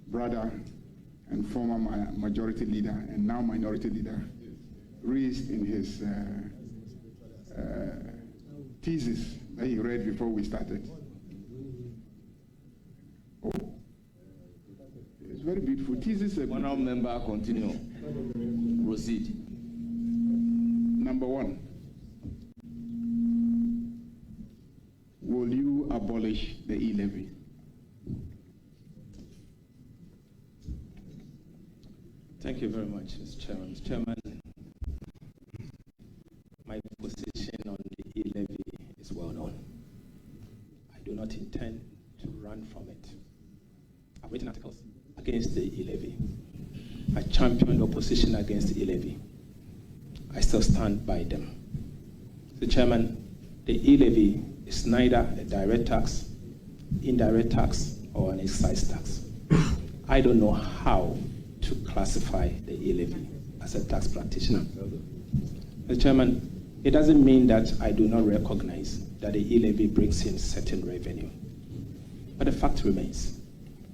brother and former majority leader and now minority leader raised in his thesis that he read before we started. Oh, it's very beautiful. Thesis. Honourable member, continue. Proceed. Number one, will you abolish the e-levy? Thank you very much, Mr. Chairman. Mr. Chairman, my position on the e-levy is well known. I do not intend to run from it. I've written articles against the e-levy. I championed opposition against the e-levy. I still stand by them. Mr. Chairman, the e-levy is neither a direct tax, indirect tax, or an excise tax. I don't know how to classify the e-levy as a tax practitioner. Mr. Chairman, it doesn't mean that I do not recognize that the e-levy brings in certain revenue. But the fact remains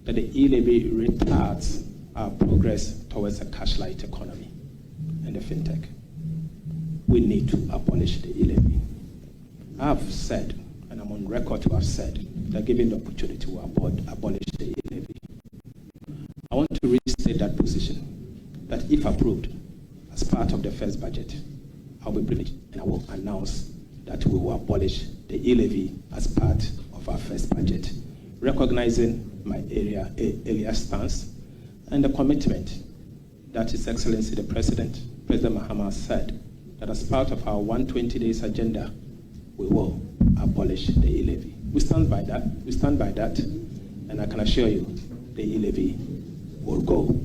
that the e-levy retards our progress towards a cash-light economy and the fintech. We need to abolish the e-levy. I've said, and I'm on record to have said, that given the opportunity to abolish the e-levy. I want to restate that position, that if approved as part of the first budget, I'll be privileged and I will announce that we will abolish the e-levy as part of our first budget, recognizing my earlier stance and the commitment that His Excellency the President Mahama said that as part of our 120 days agenda, we will abolish the e-levy. We stand by that, and I can assure you the e-levy will go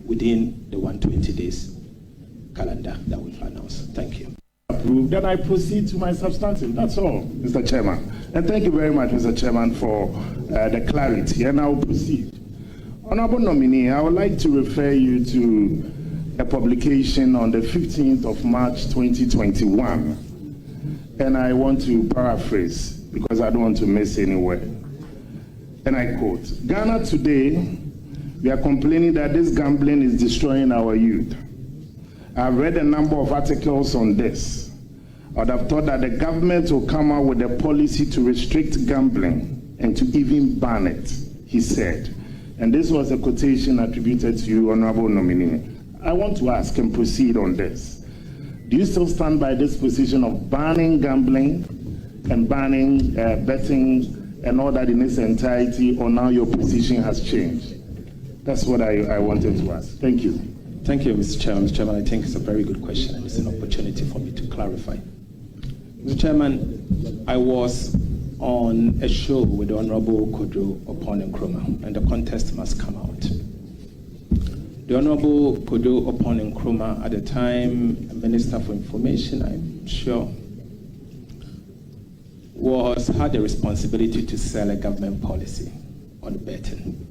within the 120 days calendar that we've announced. Thank you. Approved. Then I proceed to my substantive. That's all, Mr. Chairman. And thank you very much, Mr. Chairman, for the clarity. And I will proceed. Honorable nominee, I would like to refer you to a publication on the 15th of March 2021. And I want to paraphrase because I don't want to miss any word. And I quote, Ghana today, we are complaining that this gambling is destroying our youth. I've read a number of articles on this. I would have thought that the government will come out with a policy to restrict gambling and to even ban it, he said. And this was a quotation attributed to you, Honorable nominee. I want to ask and proceed on this. Do you still stand by this position of banning gambling and banning betting and all that in its entirety, or now your position has changed? That's what I wanted to ask. Thank you. Thank you, Mr. Chairman. Mr. Chairman, I think it's a very good question and it's an opportunity for me to clarify. Mr. Chairman, I was on a show with the Honorable Kojo Opon Nkrumah, and the contest must come out. The Honorable Kojo Opon Nkrumah, at the time Minister for Information, I'm sure, had the responsibility to sell a government policy on betting.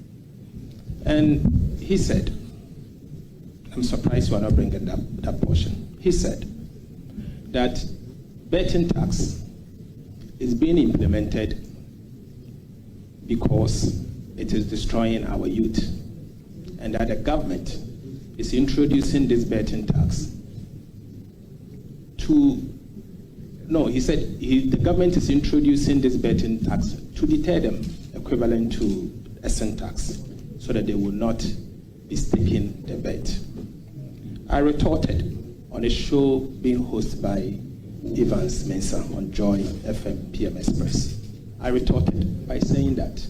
And he said, I'm surprised you are not bringing that portion. He said that betting tax is being implemented because it is destroying our youth, and that the government is introducing this betting tax the government is introducing this betting tax to deter them, equivalent to a sin tax, so that they will not be sticking the bet. I retorted on a show being hosted by Evans Mensah on Joy FM PM Express. I retorted by saying that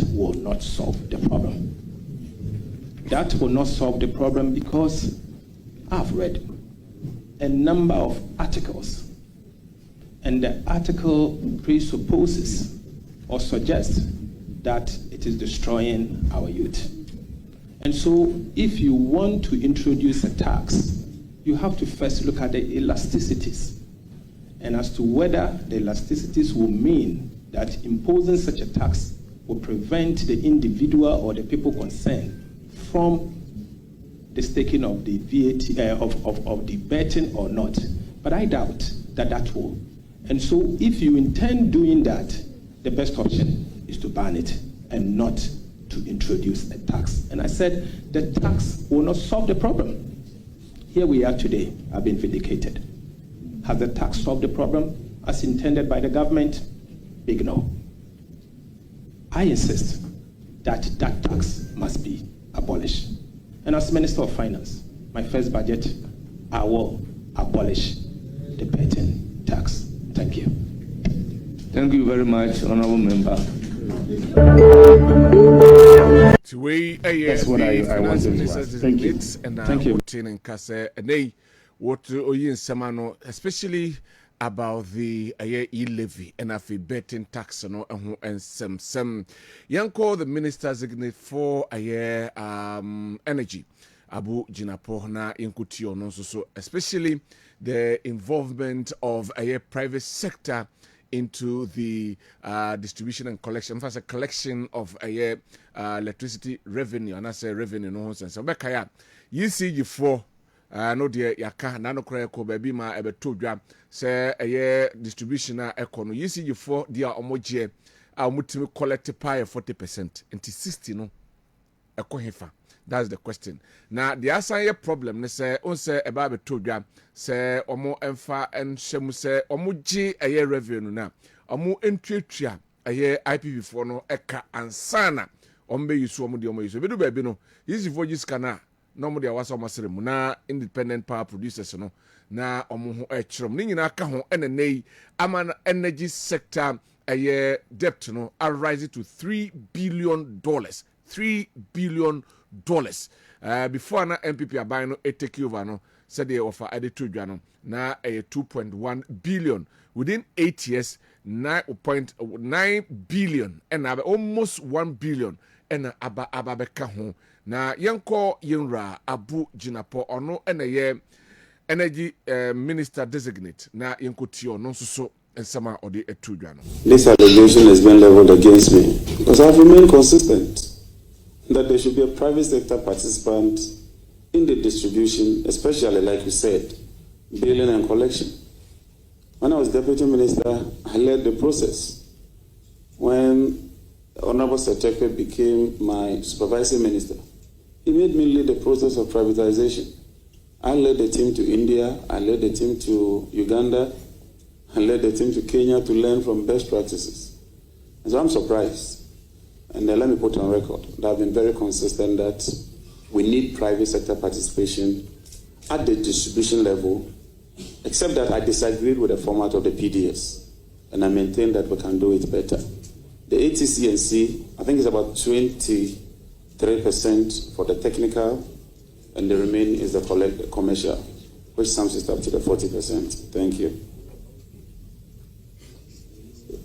will not solve the problem. That will not solve the problem because I've read a number of articles, and the article presupposes or suggests that it is destroying our youth. And so if you want to introduce a tax, you have to first look at the elasticities, and as to whether the elasticities will mean that imposing such a tax will prevent the individual or the people concerned from the staking of the VAT of the betting or not. But I doubt that will. And so if you intend doing that, the best option is to ban it and not to introduce a tax. And I said the tax will not solve the problem. Here we are today. I've been vindicated. Has the tax solved the problem as intended by the government? Big no. I insist that that tax must be abolished. And as Minister of Finance, my first budget, I will abolish the betting tax. Thank you. Thank you very much, Honorable Member. That's what I wanted to ask. Thank you. Thank you. Especially about the e-levy and a betting tax and some Yanko, the minister designate for energy. Abu Jinapo na Inkutio no so especially the involvement of a private sector into the distribution and collection. First, a collection of electricity revenue, and I say revenue no sense. So Bekaya, you see you for no dear yaka nano kreko baby ma ebeto dwa say distribution na econo. You see you for dear omoje mutimi collect pie 40% into 60 no ekohefa. That's the question. Now, the answer problem is say on say about beto dwa say omo emfa and shemu say omo g revenue na omo entwetwa IPv4 no eka ansana ombe yusu omo de omo yusu bedu baby no easy for this kana no mo de awasa omo serem na independent power producers no na omo ho echrom ni nyina aka ho enenei ama energy sector debt no are rising to $3 billion. $3 billion. Before na MPP abai no take over no said they offer added to Jano na 2.1 billion within 8 years 9.9 billion and almost 1 billion and ababeka ho na yanko yenra Abu Jinapo ono and energy minister designate na yankotio no so and sama or the etujano. This allegation has been leveled against me because I've remained consistent that there should be a private sector participant in the distribution, especially, like you said, billing and collection. When I was deputy minister, I led the process. When Honorable Setekwe became my supervising minister, he made me lead the process of privatization. I led the team to India, I led the team to Uganda, I led the team to Kenya to learn from best practices. And so I'm surprised. And let me put on record that I've been very consistent that we need private sector participation at the distribution level, except that I disagreed with the format of the PDS, and I maintain that we can do it better. The ATC&C, I think, is about 23% for the technical, and the remaining is the commercial, which sums it up to the 40%. Thank you.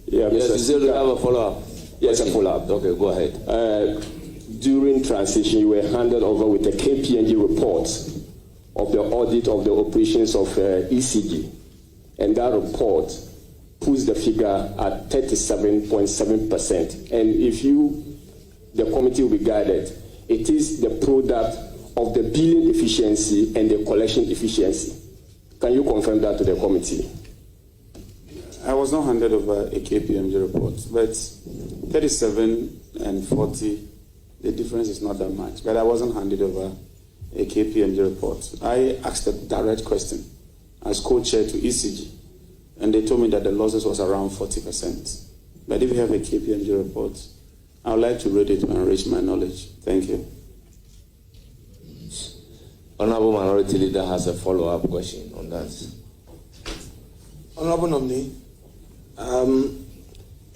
Yeah, yes, you have a follow-up. Yes, a follow-up. Okay, go ahead. During transition, you were handed over with a KPMG report of the audit of the operations of ECG, and that report puts the figure at 37.7%. And if the committee will be guided, it is the product of the billing efficiency and the collection efficiency. Can you confirm that to the committee? I was not handed over a KPMG report, but 37 and 40, the difference is not that much. But I wasn't handed over a KPMG report. I asked a direct question as co-chair to ECG, and they told me that the losses was around 40%. But if you have a KPMG report, I would like to read it to enrich my knowledge. Thank you. Honorable Minority Leader has a follow-up question on that. Honorable Nominee,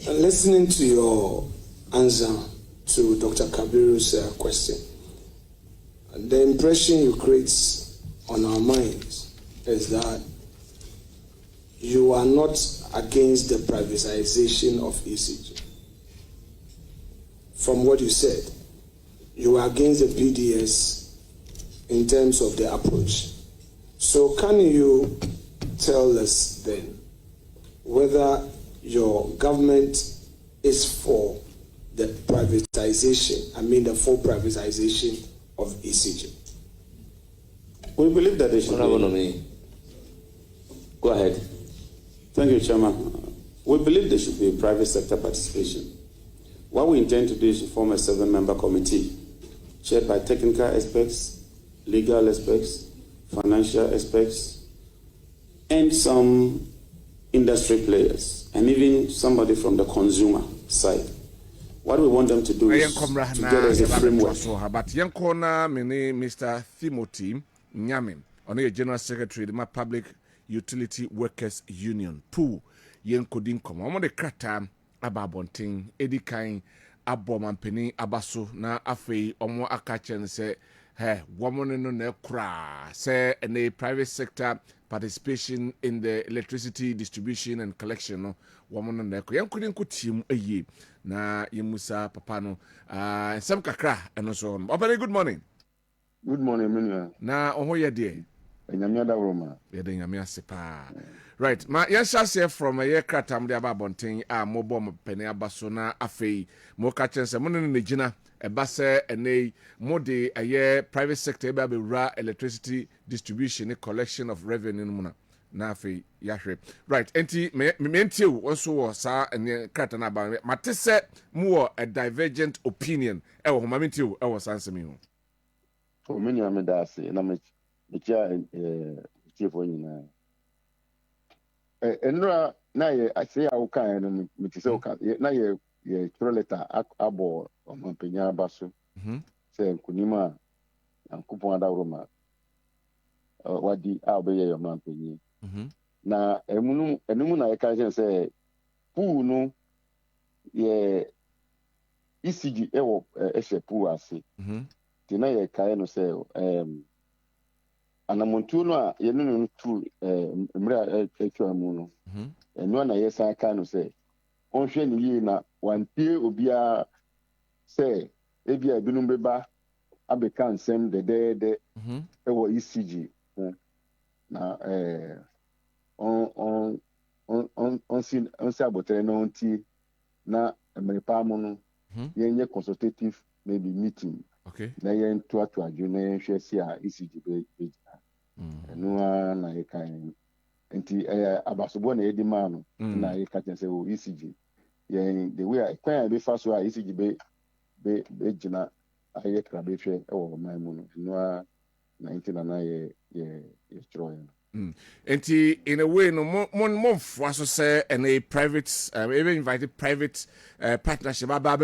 listening to your answer to Dr. Kabiru's question, the impression you create on our minds is that you are not against the privatization of ECG. From what you said, you are against the PDS in terms of the approach. So can you tell us then whether your government is for the privatization, the full privatization of ECG? We believe that they should be. Go ahead. Thank you, Chairman. We believe there should be private sector participation. What we intend to do is to form a 7-member committee chaired by technical experts, legal experts, financial experts, and some industry players, and even somebody from the consumer side. What we want them to do is to get us a framework. But Yankona, Mr. Timothy Nyamin, on a General Secretary of the Public Utility Workers Union, PU, Yankodin Kom, on the Krata, Ababonting, Edikain, Abomampeni, Abaso, na Afe, Omo Akachen say, hey, woman no ne kra, say, and a private sector participation in the electricity distribution and collection, no, woman no ne kra, Yankudin Kutim a ye, na Yemusa Papano, some kakra, and so on. Good morning. Good morning, Minia. Na ohoye de. Enyamia Roma. Enyamia sepa. Right. Ma yensha say from a year kratam de ababonten a mobo pene abaso na afei mo ka chense mo ne gina eba se ene mo de a year private sector eba be ra electricity distribution collection of revenue no na afei yahwe. Right. Enti me ntiu wonso wo sa ene krata na ba mate se mo a divergent opinion e wo ma ntiu e wo sansemi ho. Oh, many are medasi, and I'm a chief on Enra, na I say, I can, and Mitisoka, na ye letter abo or Mampenya Basu, say Kunima and Kupanda Roma. What the Abbey of Mampenya. Na Emuna, I can say, who no, ye ECG, ewo, eshe puasi. Tina ye kaya no se anamuntu no a ye no tu mra etwa mu no eno na ye san ka no se onhwe ni yi na wantie obia se ebia binum beba abeka nsem de ewo ECG na on si abotere no nti na mrepa mu no ye nye consultative maybe meeting. Okay. Na yen to adwene na yen hwe si a ECG be no na ye kan enti abasobo na yedi ma no na ye ka say o ECG yen the way kwan be fa so a ECG be gina aye kra be hwe e wo man mu no 19 na ye destroy. Enti in a way no mon so say and a private even invited private partnership about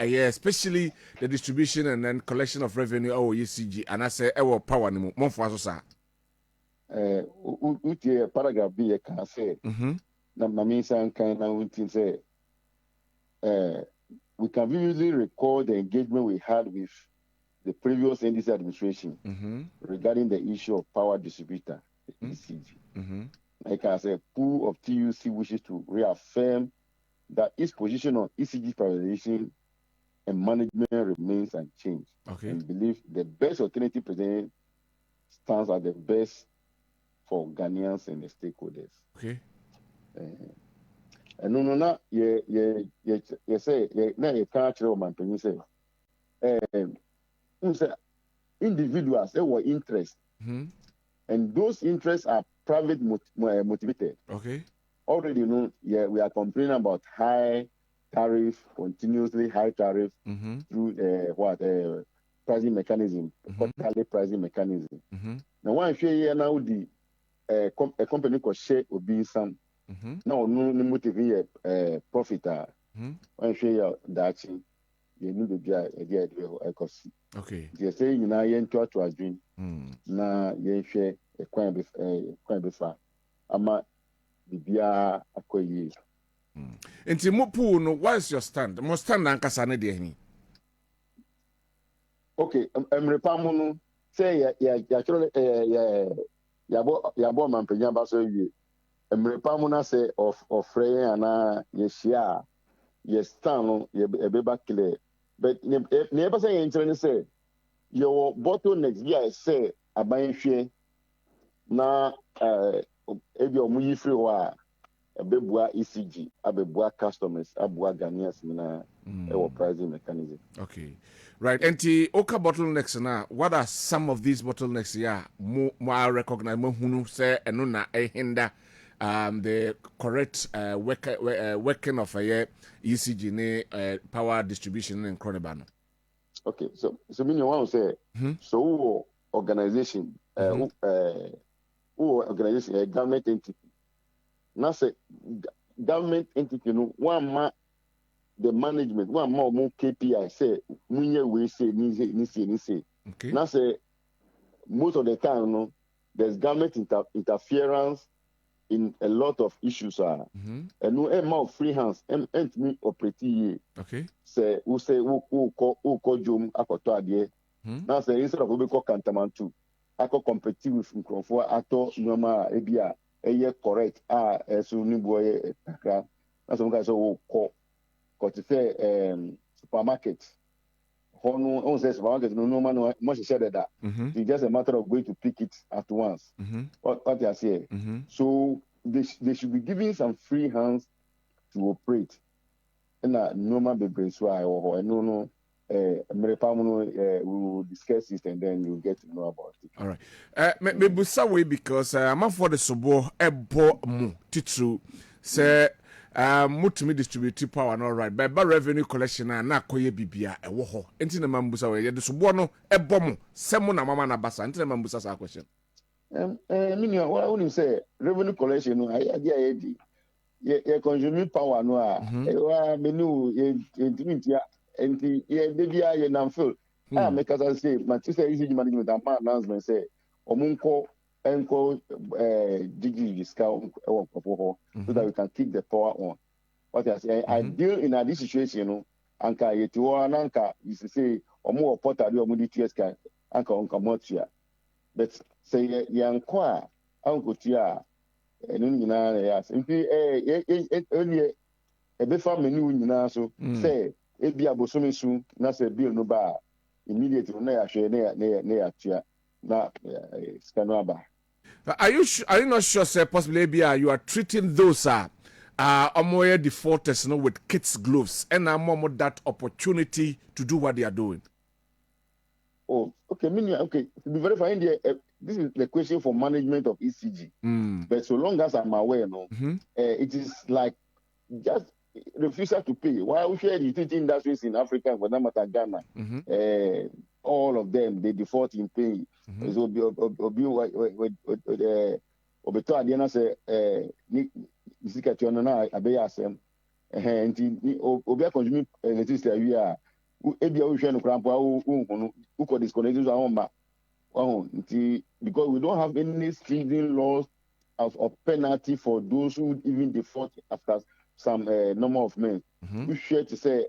especially the distribution and then collection of revenue or ECG and I say our power no mon so sa utie paragraph B e kan say na mami san kan na untin say we can vividly recall the engagement we had with the previous NDC administration regarding the issue of power distributor ECG. Like I said, pool of TUC wishes to reaffirm that its position on ECG privatization and management remains unchanged. Okay. And believe the best alternative presented stands as the best for Ghanaians and the stakeholders. Okay. And no, you say, now you can't tell man, can you say, individuals, they were interest. And those interests are private motivated. Okay. Already, we are complaining about high tariff, continuously high tariff through pricing mechanism, quarterly pricing mechanism. Now, one share now a company called Share will be some. Now, no motivate profit. One share that you need to be a cost. Okay. They say you know yen to a dream. Na yen share a coin before. Ama bibia akoyi. Enti mopu no what's your stand? Mo stand ankasa ne de ani. Okay, emrepamu no say ya bo mampenya ba so wie. Emrepamu na say of frey ana ye share ye stand no ye beba clear. But never say internet say your bottlenecks yeah say abanhwe na ebi omuyi free wa abebua ECG abebua customers abua Ghanaians na pricing mechanism. Okay. Right. Enti oka bottlenecks na what are some of these bottlenecks more recognize mo hunu say eno na hinder the correct working of a ECG ne power distribution in Kronebano. Okay, so meaning one say so organization organization a government entity. Now say government entity no one ma the management one more KPI say munye we say ni say. Okay. Now say most of the time no there's government interference in a lot of issues and no more free hands and me operate. Okay. Say who call Jom akoto ade. Now say instead of we call Kantamantu ako compete with Nkrofo ato normal ebia eye correct so ni boy takra. That's some guys so call say supermarket. Hono on say supermarket no man no much share that. It's just a matter of going to pick it at once. What you say. So they should be giving some free hands to operate. And normal baby so I no we will discuss it and then you'll get to know about it. All right. Me busa we because I'm for the subo ebo mu titru say mutumi distribute power no right but revenue collection na akoye bibia ewo ho enti na mambusa we the subo no ebo mu semu na mama na basa enti na mambusa sa question. Me what I want say revenue collection no idea ye consume power no menu ye enti ye bibia ye namful make us say my say easy management and announcement say omunko enko digi discount so that we can keep the power on. What I say I deal in this situation no anka yetiwo anka you say omo portal dey omo di TSK anka onka motia but say yanko anko tia enu nyina ya simple earlier ebe family nyina so say ebi abosomi su na say bill no ba immediately na ya hwe na ya tia na scanner. Are you not sure, sir? Possibly, you are treating those defaulters, with kids' gloves, and more that opportunity to do what they are doing. Oh, okay. Okay. To be very fine, this is the question for management of ECG. But so long as I'm aware, it is like just refusal to pay. Why we share the utility industries in Africa, for that matter, Ghana, all of them they default in paying. So obeto adiana say ni sikati ono na abeya asem enti obi consume electricity awia ebia wo hwe no krampo wo ko disconnect so ahoma nti because we don't have any stringent laws of penalty for those who even default after some number of men. We share to say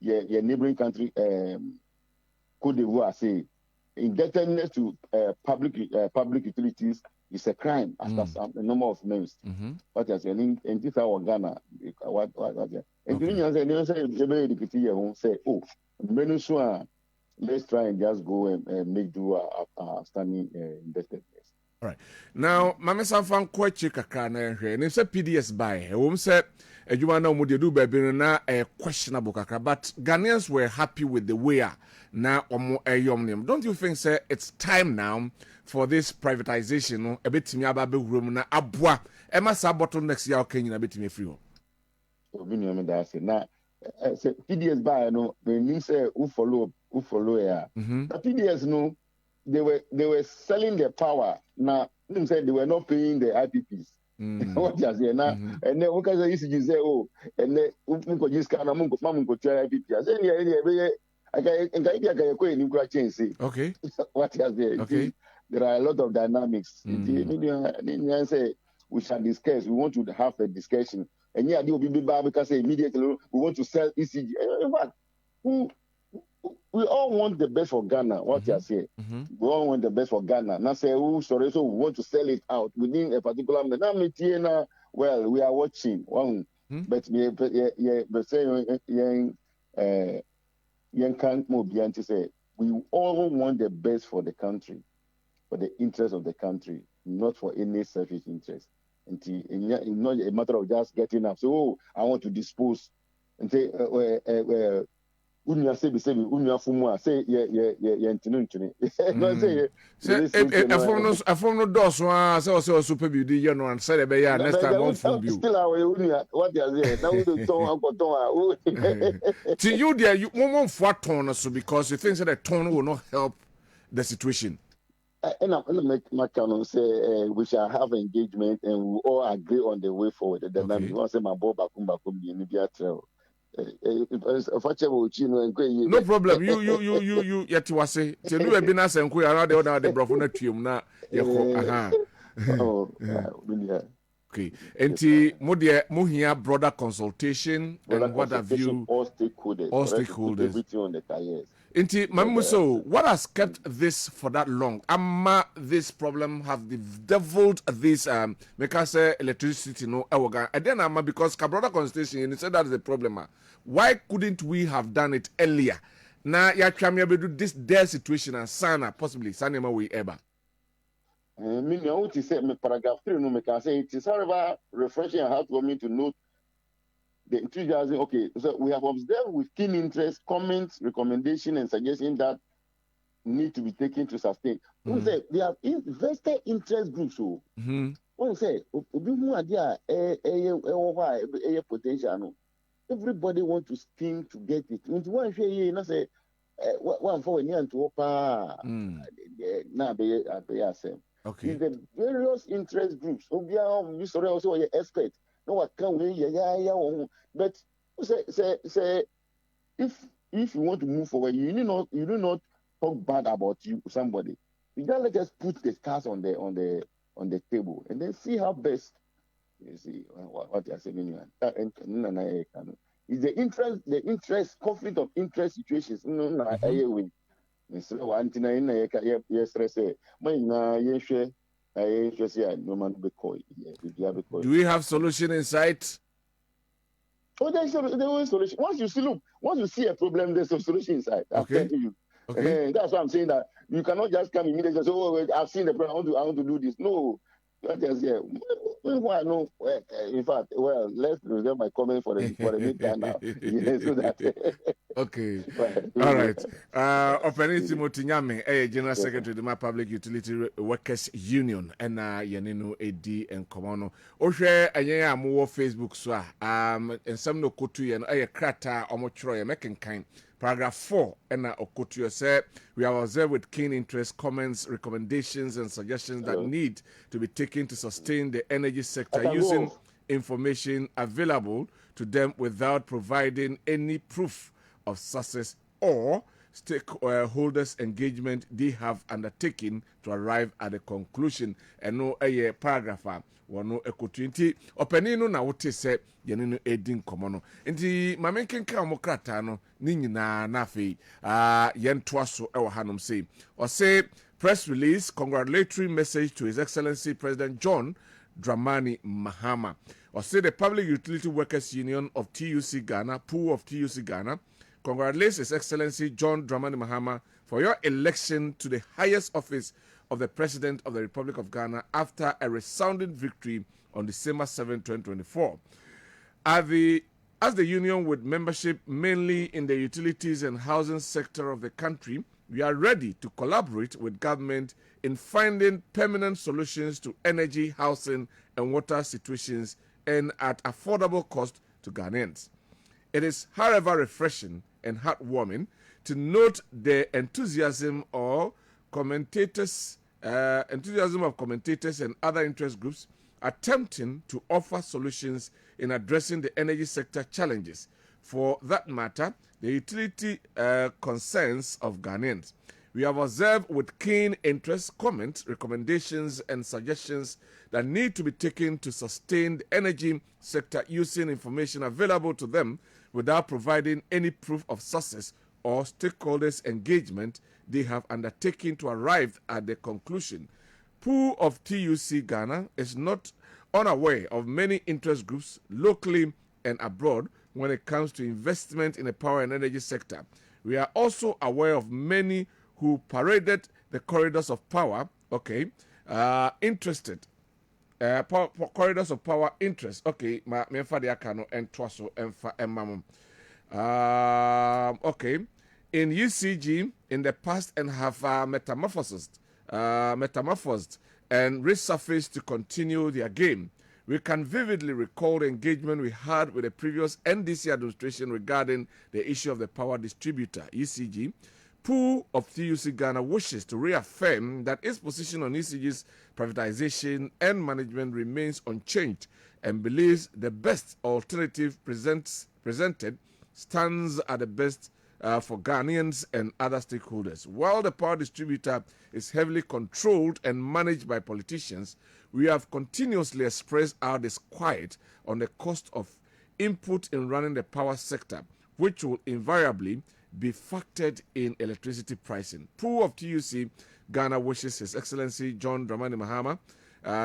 your neighboring country Cote d'Ivoire say indebtedness to public utilities is a crime after a number of names. What you saying? In this our Ghana, what? And you say, oh, Venezuela, let's try and just go and make do standing indebtedness. All right. Now, Mama Sanfan Kwachi Kakana here, and it's a PDS by whom said, you want to do baby na questionable kakra, but Ghanaians were happy with the way now omo yomnium. Don't you think, sir, it's time now for this privatization? No, a bit me ababe room na abwa. Emma Saboto next year Kenya a bit me free. Now, PDS by no when you say who follow yeah. The PDS no, they were selling their power. Now, they said they were not paying the IPPs. What you say now? And then what can you say? Oh, and then we just kind of mungo try IPP. I say yeah. I can change. Okay. What you say? Okay. There are a lot of dynamics. Say we shall discuss. We want to have a discussion. And yeah, will be because immediately we want to sell ECG. What? We all want the best for Ghana. What you say? We all want the best for Ghana. Now say, oh, sorry, so we want to sell it out within a particular minute. Well, we are watching. But say we all want the best for the country, for the interest of the country, not for any selfish interest. And it's not a matter of just getting up. So, I want to dispose and say, Unya say unya fumu say ye ntinu. No say a phone no dos one so super beauty you know and say be ya next time one phone view. Still our unya what you say. Now we don't to you there you won't for tone so because you think that the tone will not help the situation. And I'm make my canon say we shall have engagement and we all agree on the way forward. Then I'm going to say my boy bakum in the travel. No problem. You yet was say till you have been as and queer around the brofonatium na okay. And Muhia broader consultation and what have you all stakeholders everything on the tires. Inti Mamuso, what has kept this for that long? This problem have deviled this make us say electricity no awoga. And then because broader consultation you said that is the problem. Why couldn't we have done it earlier? Now ya trying to do this their situation and sana possibly sanema we ever. Me want to say me paragraph 3 no me can say it is however refreshing and hard for me to note the enthusiasm. Okay, so we have observed with keen interest comments, recommendation, and suggestions that need to be taken to sustain. We say they have invested interest groups. So, we say potential. Everybody want to scheme to get it. One say, say, one for near to okay. In the various interest groups, we sorry also your expert. No, what can we? But say if you want to move forward, you do not talk bad about somebody. You just let us put the cards on the table and then see how best. You see what you are saying. Is the interest conflict of interest situations? Do we have solution in sight? Oh, there's a solution. Once you see a problem, there's a solution inside. I'm telling you. Okay. That's why I'm saying that you cannot just come immediately and say, "Oh, wait, I've seen the problem. I want to do this." No. No, in fact, well, let's reserve my comment for the meantime now. So that okay. All right. Opening Timothy Nyame, General Secretary of the Public Utility Workers Union, and Yanino AD and Komono. Oshe Anya Mo Facebook so and some no kutu and a krata or motroy making kind. Paragraph 4, and Okotuyo said, we have observed with keen interest comments, recommendations, and suggestions that need to be taken to sustain the energy sector using information available to them without providing any proof of success or stakeholders' engagement they have undertaken to arrive at a conclusion. And no paragraph. Wano ekotu openino na wote se yene no edin komono nti mamenkenka omokrata no ni nyina na afei yentoa so e hanom say or say press release congratulatory message to His Excellency President John Dramani Mahama. Or say the Public Utility Workers Union of TUC Ghana, pool of TUC Ghana, congratulates His Excellency John Dramani Mahama for your election to the highest office of the President of the Republic of Ghana after a resounding victory on December 7, 2024. As the union with membership mainly in the utilities and housing sector of the country, we are ready to collaborate with government in finding permanent solutions to energy, housing, and water situations and at affordable cost to Ghanaians. It is, however, refreshing and heartwarming to note the enthusiasm of commentators and other interest groups attempting to offer solutions in addressing the energy sector challenges. For that matter, the utility concerns of Ghanaians. We have observed with keen interest comments, recommendations, and suggestions that need to be taken to sustain the energy sector using information available to them without providing any proof of success or stakeholders' engagement they have undertaken to arrive at the conclusion. Pool of TUC Ghana is not unaware of many interest groups locally and abroad when it comes to investment in the power and energy sector. We are also aware of many who paraded the corridors of power, corridors of power interest. Okay, me fa de akano en twaso en fa emamum. okay, in UCG in the past and have metamorphosed and resurfaced to continue their game. We can vividly recall the engagement we had with the previous NDC administration regarding the issue of the power distributor, ECG. Pool of TUC Ghana wishes to reaffirm that its position on ECG's privatization and management remains unchanged and believes the best alternative presented stands at the best for Ghanaians and other stakeholders. While the power distributor is heavily controlled and managed by politicians, we have continuously expressed our disquiet on the cost of input in running the power sector, which will invariably be factored in electricity pricing. Pool of TUC Ghana wishes His Excellency John Dramani Mahama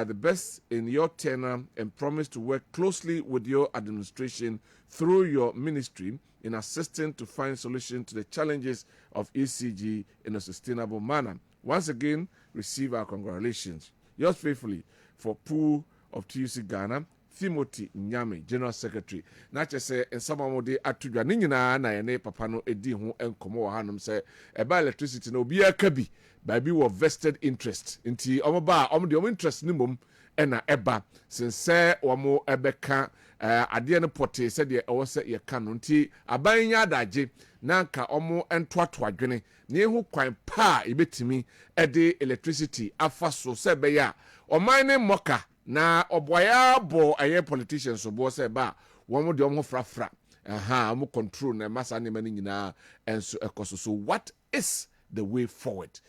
the best in your tenure and promise to work closely with your administration through your ministry in assisting to find solutions to the challenges of ECG in a sustainable manner. Once again, receive our congratulations. Yours faithfully, for Pool of TUC Ghana, Timothy Nyame, General Secretary. Na say in some of the atudwa ni nyina na ye ne papa no edi ho enkomo wa hanom say eba electricity no obi akabi ba bi wo vested interest. Nti omo ba omo de omo interest ni mom na eba since omo ebeka ade no pote se de ewo se ye ka no nti aban nya adaje na nka omo entoato adwene na ehu kwan pa ebetimi ede electricity afa so se be ya oman ne moka na oboya bo aye politicians so bo say ba won de omo frafra omo control na masa ne mani nyina enso ekoso. So what is the way forward?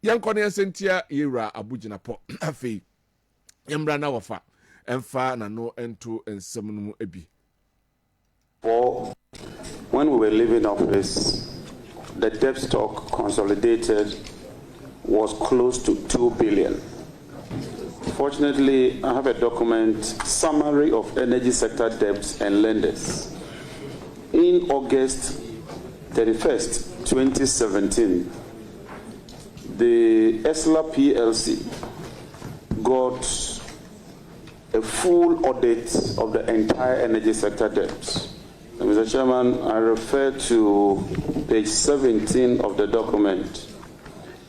Yankone sentia yera abugina po afi yemra na wofa emfa na no ento ensem no ebi. For when we were leaving office, the debt stock consolidated was close to 2 billion. Fortunately, I have a document summary of energy sector debts and lenders. In August 31st, 2017, the ESLA PLC got a full audit of the entire energy sector debts. And Mr. Chairman, I refer to page 17 of the document.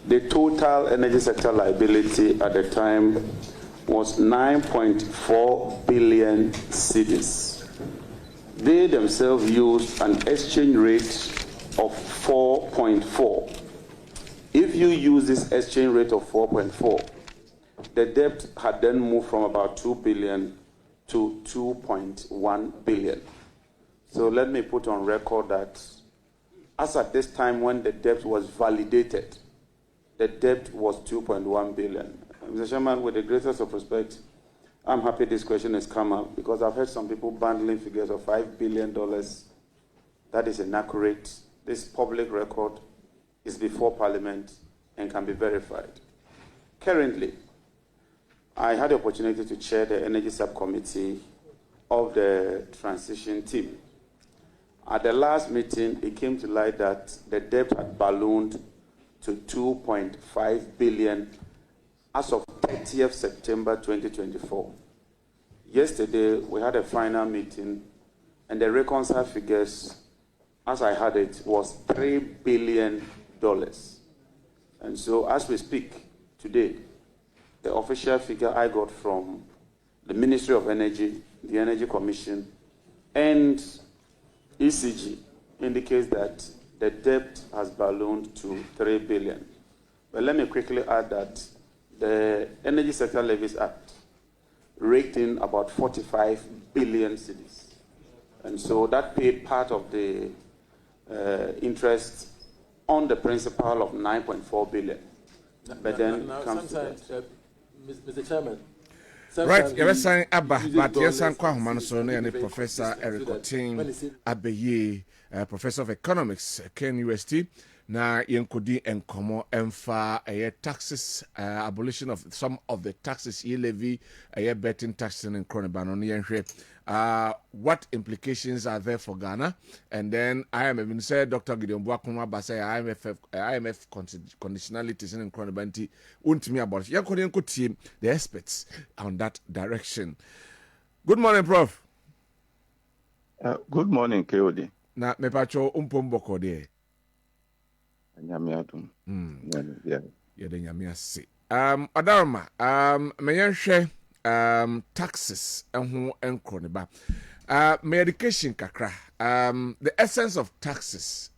The total energy sector liability at the time was 9.4 billion cedis. They themselves used an exchange rate of 4.4. If you use this exchange rate of 4.4, the debt had then moved from about 2 billion to 2.1 billion. So let me put on record that as at this time when the debt was validated, the debt was 2.1 billion. Mr. Chairman, with the greatest of respect, I'm happy this question has come up because I've heard some people bundling figures of $5 billion. That is inaccurate. This public record is before Parliament and can be verified. Currently, I had the opportunity to chair the Energy Subcommittee of the transition team. At the last meeting, it came to light that the debt had ballooned to 2.5 billion as of 30th September 2024. Yesterday, we had a final meeting, and the reconciled figures, as I had it, was $3 billion. And so, as we speak today, the official figure I got from the Ministry of Energy, the Energy Commission, and ECG indicates that the debt has ballooned to 3 billion. But let me quickly add that the Energy Sector Levies Act raked in about 45 billion cedis. And so that paid part of the interest on the principal of 9.4 billion. But then comes Mr. Chairman. Right, you're saying Abba, but yes, I'm Kwabena, Professor Eric Otin Abeye, Professor of Economics, Ken UST. Na yenkodi enkomo emfa taxes abolition of some of the taxes ye levy betting taxes in Kroneba no yenhwe what implications are there for Ghana? And then IMF said Dr. Gideon Boakuma ba say IMF conditionalities in Kroneba nti untimi about yenkodi enkotie the experts on that direction. Good morning, Prof. Good morning, KOD. Na mepacho umpomboko de. Anyamiatum. Yeah. Nyamiase. Adarma, meyanhwe taxes and enkroniba. Medication kakra. The essence of taxes,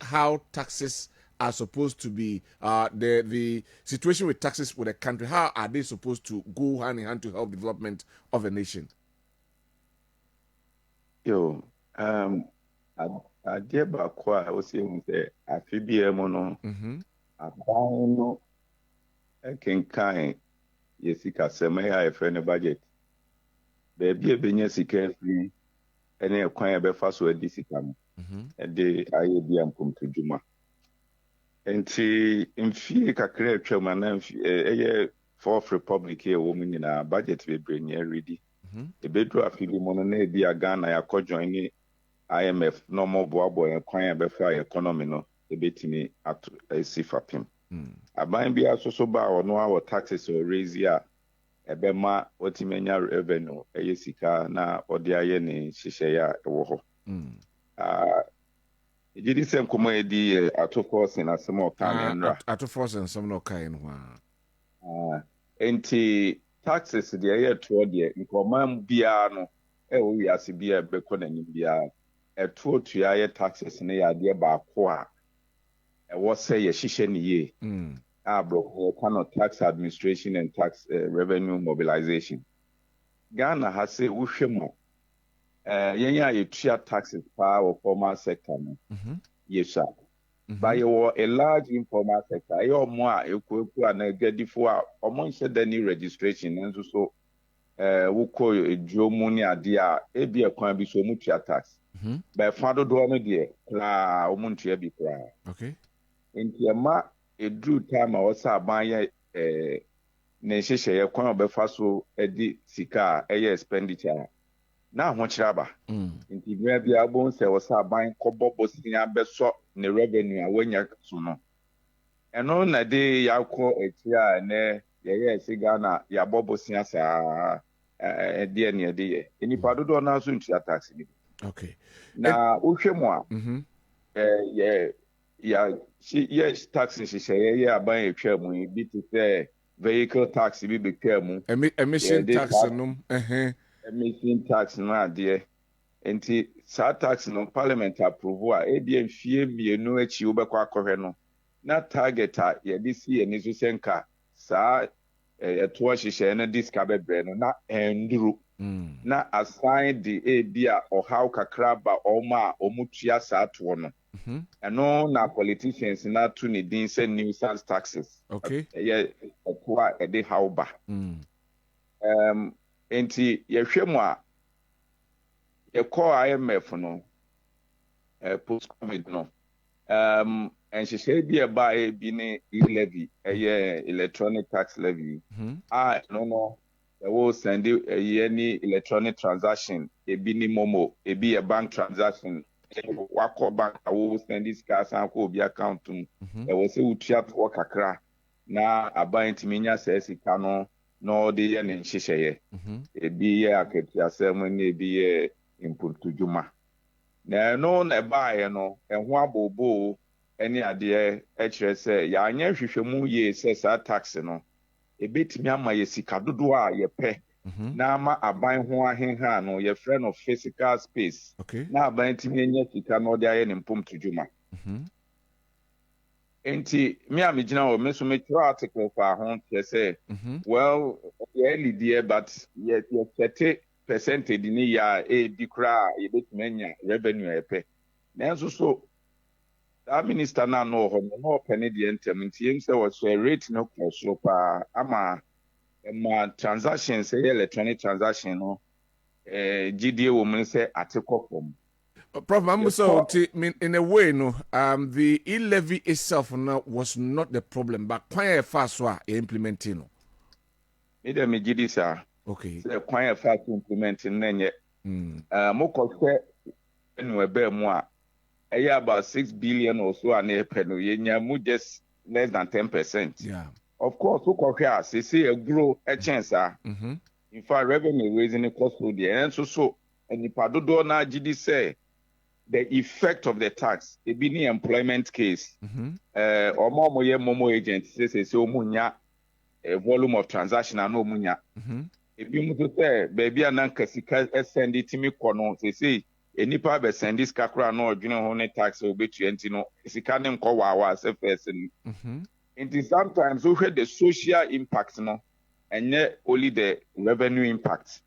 how taxes are supposed to be, the situation with taxes with a country, how are they supposed to go hand in hand to help development of a nation? Yo, adeɛ baako a wɔsi mu sɛ afi bia mu no aban no kenkan yɛ sikasɛm a yɛfrɛ no budget baabi a ɛbɛnya sika afiri ɛne ɛkwan a ɛbɛfa so adi sika no ɛde ayɛ bi mpomtodwuma nti mfie kakra atwam ana ɛyɛ Fourth Republic a ɛwɔ mu nyinaa budget bebree ne ɛredi ɛbɛduru afi bi mu no na ebi a Ghana yɛakɔ join ne IMF normal boaboa kwan abefa economy no ebetimi ato esi fapim aban bia so ba ono awo taxes or raise ya ebema otimenya revenue sika na ode aye ne hihye ya ewo ho ejidi sem komo edi ato force na sem okan nra ato force and some no kan ho enti taxes de aye to de nkomam bia no wo wiase bia beko na ni bia etuo tuaye taxes ne yade baako a ɛwɔ sɛ yɛhyehyɛ ne yie abro kind tax administration and tax revenue mobilization Ghana has say wohwɛ mu yɛn a yɛtua taxes pa wɔ formal sector no yɛsa but yɛwɔ a large informal sector ɛyɛ ɔmo a ekueku a na gadifo a ɔmo nhyɛ da ni registration nso so wokɔ edwo mu ne ade a ebi ɛkwan bi so ɔmo tua tax but fado do no de kla ɔmo ntua bi kra okay nti ɛma eduru time a wɔsa aban yɛ ne hyehyɛ yɛ kwan ɔbɛfa so ɛdi sika a ɛyɛ expenditure na ahokyerɛ aba nti bia bia abon sɛ wɔsa aban kɔbɔ bosia bɛsɔ ne revenue a wɔnya so no ɛno na de yakɔ akyi a ne yɛyɛ siga na yɛabɔ bosia saa ɛdeɛ ne ɛde yɛ nipa dodo na so ntua tax bi okay na wohwɛ mu a yɛ tax nhyehyɛ yɛ aban atwa mu bi te sɛ vehicle tax bi betwa mu emission tax no emission tax no adeɛ nti saa tax no parliament approve a ebi mfie mmienu akyi wobɛkɔ akɔhwɛ no na target a yɛde si yɛ ni so sɛ nka saa ɛtoɔ hyehyɛ no disca bɛbrɛ no na ɛnduru na assign de ebi a ɔhaw kakra ba ɔmo a ɔmo tua saa toɔ no ɛno na politicians na to ne din sɛ nuisance taxes okay ɛyɛ ɛtoɔ a ɛde haw ba nti yɛhwɛ mu a yɛkɔ IMF no post covid no nhyehyɛ bi ɛba ebi ne e-levy ɛyɛ electronic tax levy a no ɛwɔ send ɛyɛ ni electronic transaction ebi ni momo ebi yɛ bank transaction wakɔ bank awo send this car san kɔ obi account mu ɛwɔ sɛ wotua toɔ kakra na aban ntumi nya sɛ sika no na ɔde yɛ ne nhyehyɛeɛ ebi yɛ akatiasɛm na ebi yɛ impotodwuma na ɛno na ɛbaeɛ no ɛho abooboo ɛne adeɛ ɛkyerɛ sɛ yɛanyɛ hwehwɛmu yie sɛ saa tax no ebetumi ama yɛ sika dodoɔ a yɛpɛ na ama aban ho ahenha no yɛfrɛ no physical space na aban tumi anya sika na ɔde ayɛ ne mpomtodwuma enti me a megyina hɔ me so metwerɛ article fa ho kyerɛ sɛ well yɛli deɛ but yɛsɛte percentage ne yɛ a ɛdi koraa a yɛbɛtumi anya revenue a yɛpɛ nanso so that minister na no hɔ no na ɔpɛ ne deɛ ntɛm nti yɛm sɛ wɔsɔ rate no kɔ soro paa ama transactions ɛyɛ electronic transaction no GDA wɔ mu sɛ ate kɔ fam. Prof, so in a way, no, the e-levy itself no, was not the problem, but quite fast wa implementing. No. Maybe me GDA sir. Okay. So quite fast implementing nenye. Mo kɔhwɛ enu ebe mu a ɛyɛ about 6 billion or so and ɛpɛ no yɛnya mu just less than 10%. Yeah. Of course, who kɔhwɛ a sese a grow a chance in fact revenue raising the cost of the and so nipa dodoɔ na GDA say the effect of the tax. It be the employment case. Or more momo agents say munya a volume of transaction and no munya. If you must say baby and kasika send it to me kono say any part send this kakra no junior honey tax will be 20 no sikanem ko wa se person. It is sometimes we had the social impact no and yet only the revenue impact.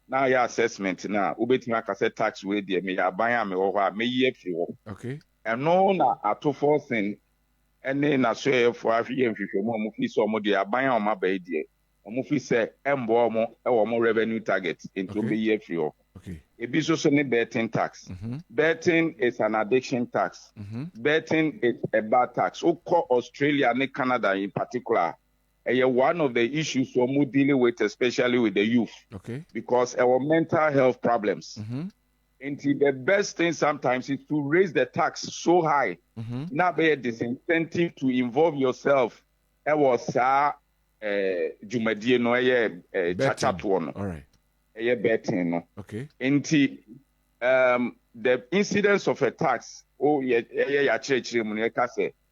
Now your assessment now ubeti makase tax we dey me ya ban am ho me ye free. Okay. And no na ato forcing any na so for ahwe nhwehwe mo fi so mo dey aban am ma ba dey. Mo fi say embo mo e wo mo revenue target into be ye free. Okay. Ebi so ne betting tax. Betting is an addiction tax. Betting is a bad tax. Australia and Canada in particular. One of the issues we're dealing with, especially with the youth. Okay. Because our mental health problems. And the best thing sometimes is to raise the tax so high. Now be a disincentive to involve yourself. It was Jumadie no chat one. All right. Betting no. Okay. The incidence of a tax,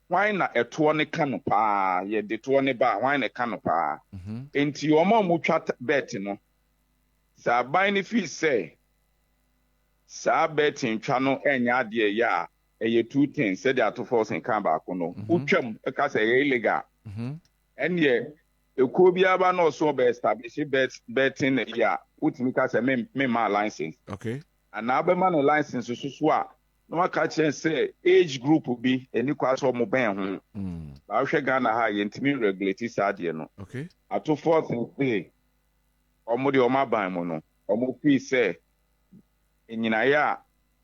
why not a 20 canopa, ye the 20 bar, why a canopa? Into your mom chat betting no. Sa buying if you say, Sa betting channel any idea ya, a ye 2 things said that to force and come back no. Uchum, a case illegal. And ye, a Kobiaba no so be established betting a year. Put me case me my license. Okay. And now be man license so swa. No one catch and say age group will be any class or mobile. I shall Ghana high intimate regulatory side, no. Okay. I took forth and say, or modi or my buy mono, or more fee say, in Yinaya,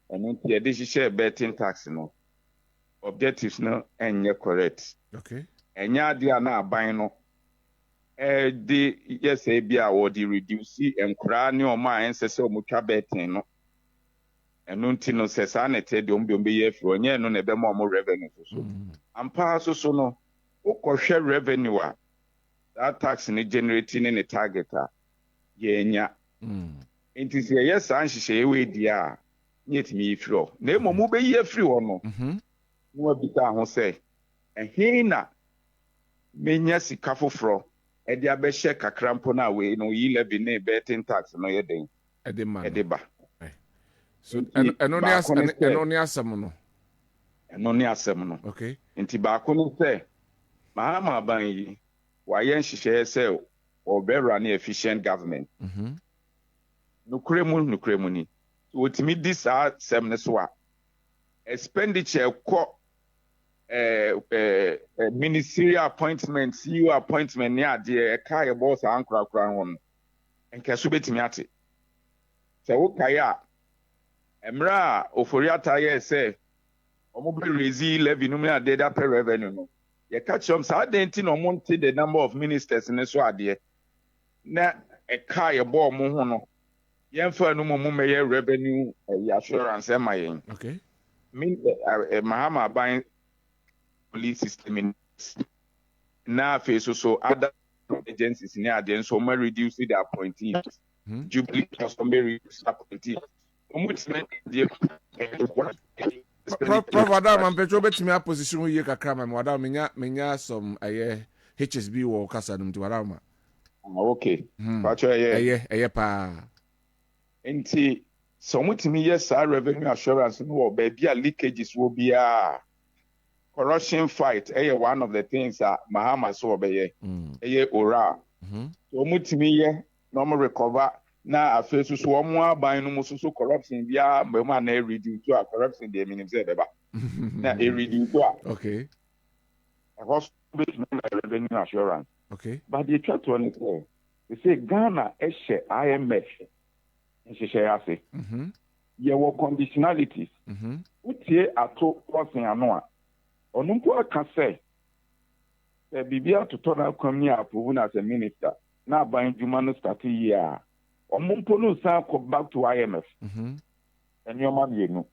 and in the share betting tax, no. Objectives no, and you're correct. Okay. And ya dear now buying no. The yes, ABA or the reduce and cranny or my ancestor mucha betting, no. And Nuntino says, Anete, don't be here for no never more revenue. And pass so no, or share revenue. That tax in generating any target. Yenya. It is a yes, and she say, wait, dear. Yet me flow. Name or move ye free or no. No, be down, say. And he na menya si kafo fro. E dia be share kakrampona we no yi levy ne betting tax no ye den. Edeba. So only asem no. Okay. Inti ba ko no say mahama ban yi wa ye nhihye say o be run efficient government. Nukremu ni. So otimi this asem ne so a expenditure ko ministerial appointment, CEO appointment near the Kaya boss and crown one. And Kasubeti ate. So, Kaya, Emra, Oforiata, say, Omobi Rezi levy numina data per revenue. You catch them, so I didn't know monte the number of ministers in the Swadi. Na a Kaya ball mohono. Yenfa no more revenue assurance, am I? Okay. Mahama buying police system in now face so other agencies near then so may reduce the appointees. Jubilee customary reduce appointees. Prof Adam and Petro bet me a position we kakra ma Adam menya some HSB wo kasa dum ti Adam. Okay. Pacho eye pa. Enti so mutimi yes revenue assurance no baby leakages will be corruption fight, one of the things that Mahama saw be ora. So mutimi normal recover na afesu so omo aban no muso so corruption bia mbema na reduce to corruption dey mean say beba. Na reduce to. Okay. Hospital revenue assurance. Okay. But the try to understand. They say Ghana ehye IMF. Nhye say. There were conditionalities. Utie ato crossing anoa. Onumpo aka say bibia to turn out come near approve as a minister. Now buying Jumano start year. Omumpo no sa go back to IMF. And your man you know.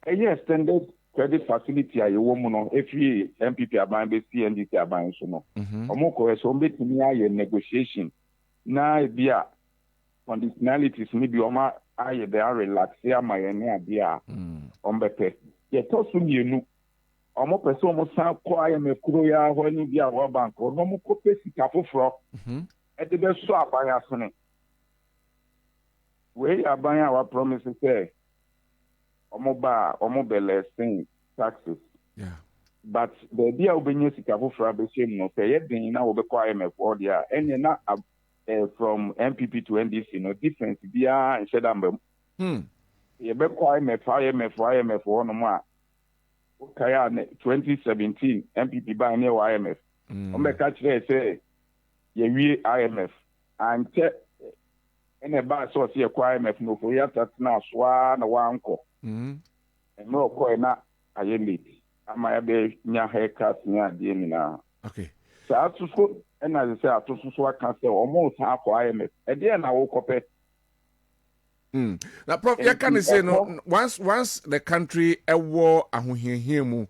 A extended credit facility a woman on every MPP aban be CNDC aban so no. Omoko so betimi aye negotiation. Na bia conditionalities maybe oma aye they are relax here my ene abia. ombepe ye to so mienu omo pese omo san ko IMF kuro ya ho ni bia World Bank no mo ko pesi ka foforo e de be so abanya so ne we abanya wa promise say omo bele sin taxes but the idea of being sika foforo be say no say ye din na wo be ko IMF or dia enye na from MPP to NDC no difference bia in shedam ye be ko IMF no ma Kaya 2017 MPP by near IMF. Catch there say ye IMF and check any bad source here IMF no for ya now swa na wanko. And no coin na ayeli. Ama be nya haircut nya die na. Okay. So atuso and as I say atuso can say almost half IMF. E dey na wo kope. Now, Prof, you can say no. Once the country a war ahuhiahiamu,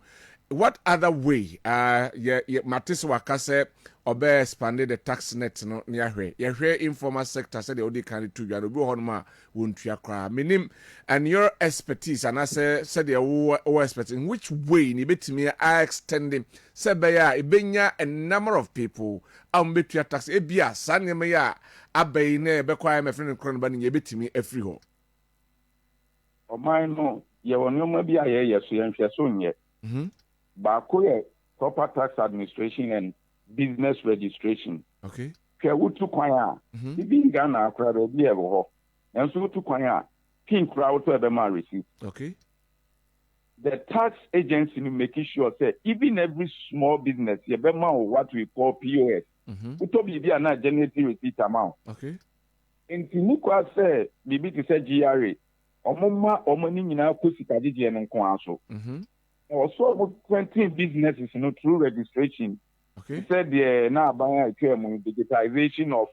what other way? Matis wakase obe expanded the tax net no near here informal sector said the odi can do you go on ma won't you cry minim and your expertise and I said the expertise in which way ni betimi are extending sebeya ibenya a number of people betu tax ebia sanema ya abey na ebekwa my friend kron ba ni betimi afri ho o man no ye wonoma bia ye yeso ye nhwe so nye ba ko ye proper tax administration and business registration. Okay. Ke wutu kwan a ibi Ghana akra be bi e bo ho. Enso wutu kwan a king kra wutu e be ma receipt. Okay. The tax agency is making sure that even every small business, you be ma what we call POS. Wutu bi bi na generate receipt amount. Okay. Enti ni kwa say bibi ti say GRA. Omo ni nyina ko sikadije no nko aso. Also 20 businesses through registration. Okay. He said now digitization of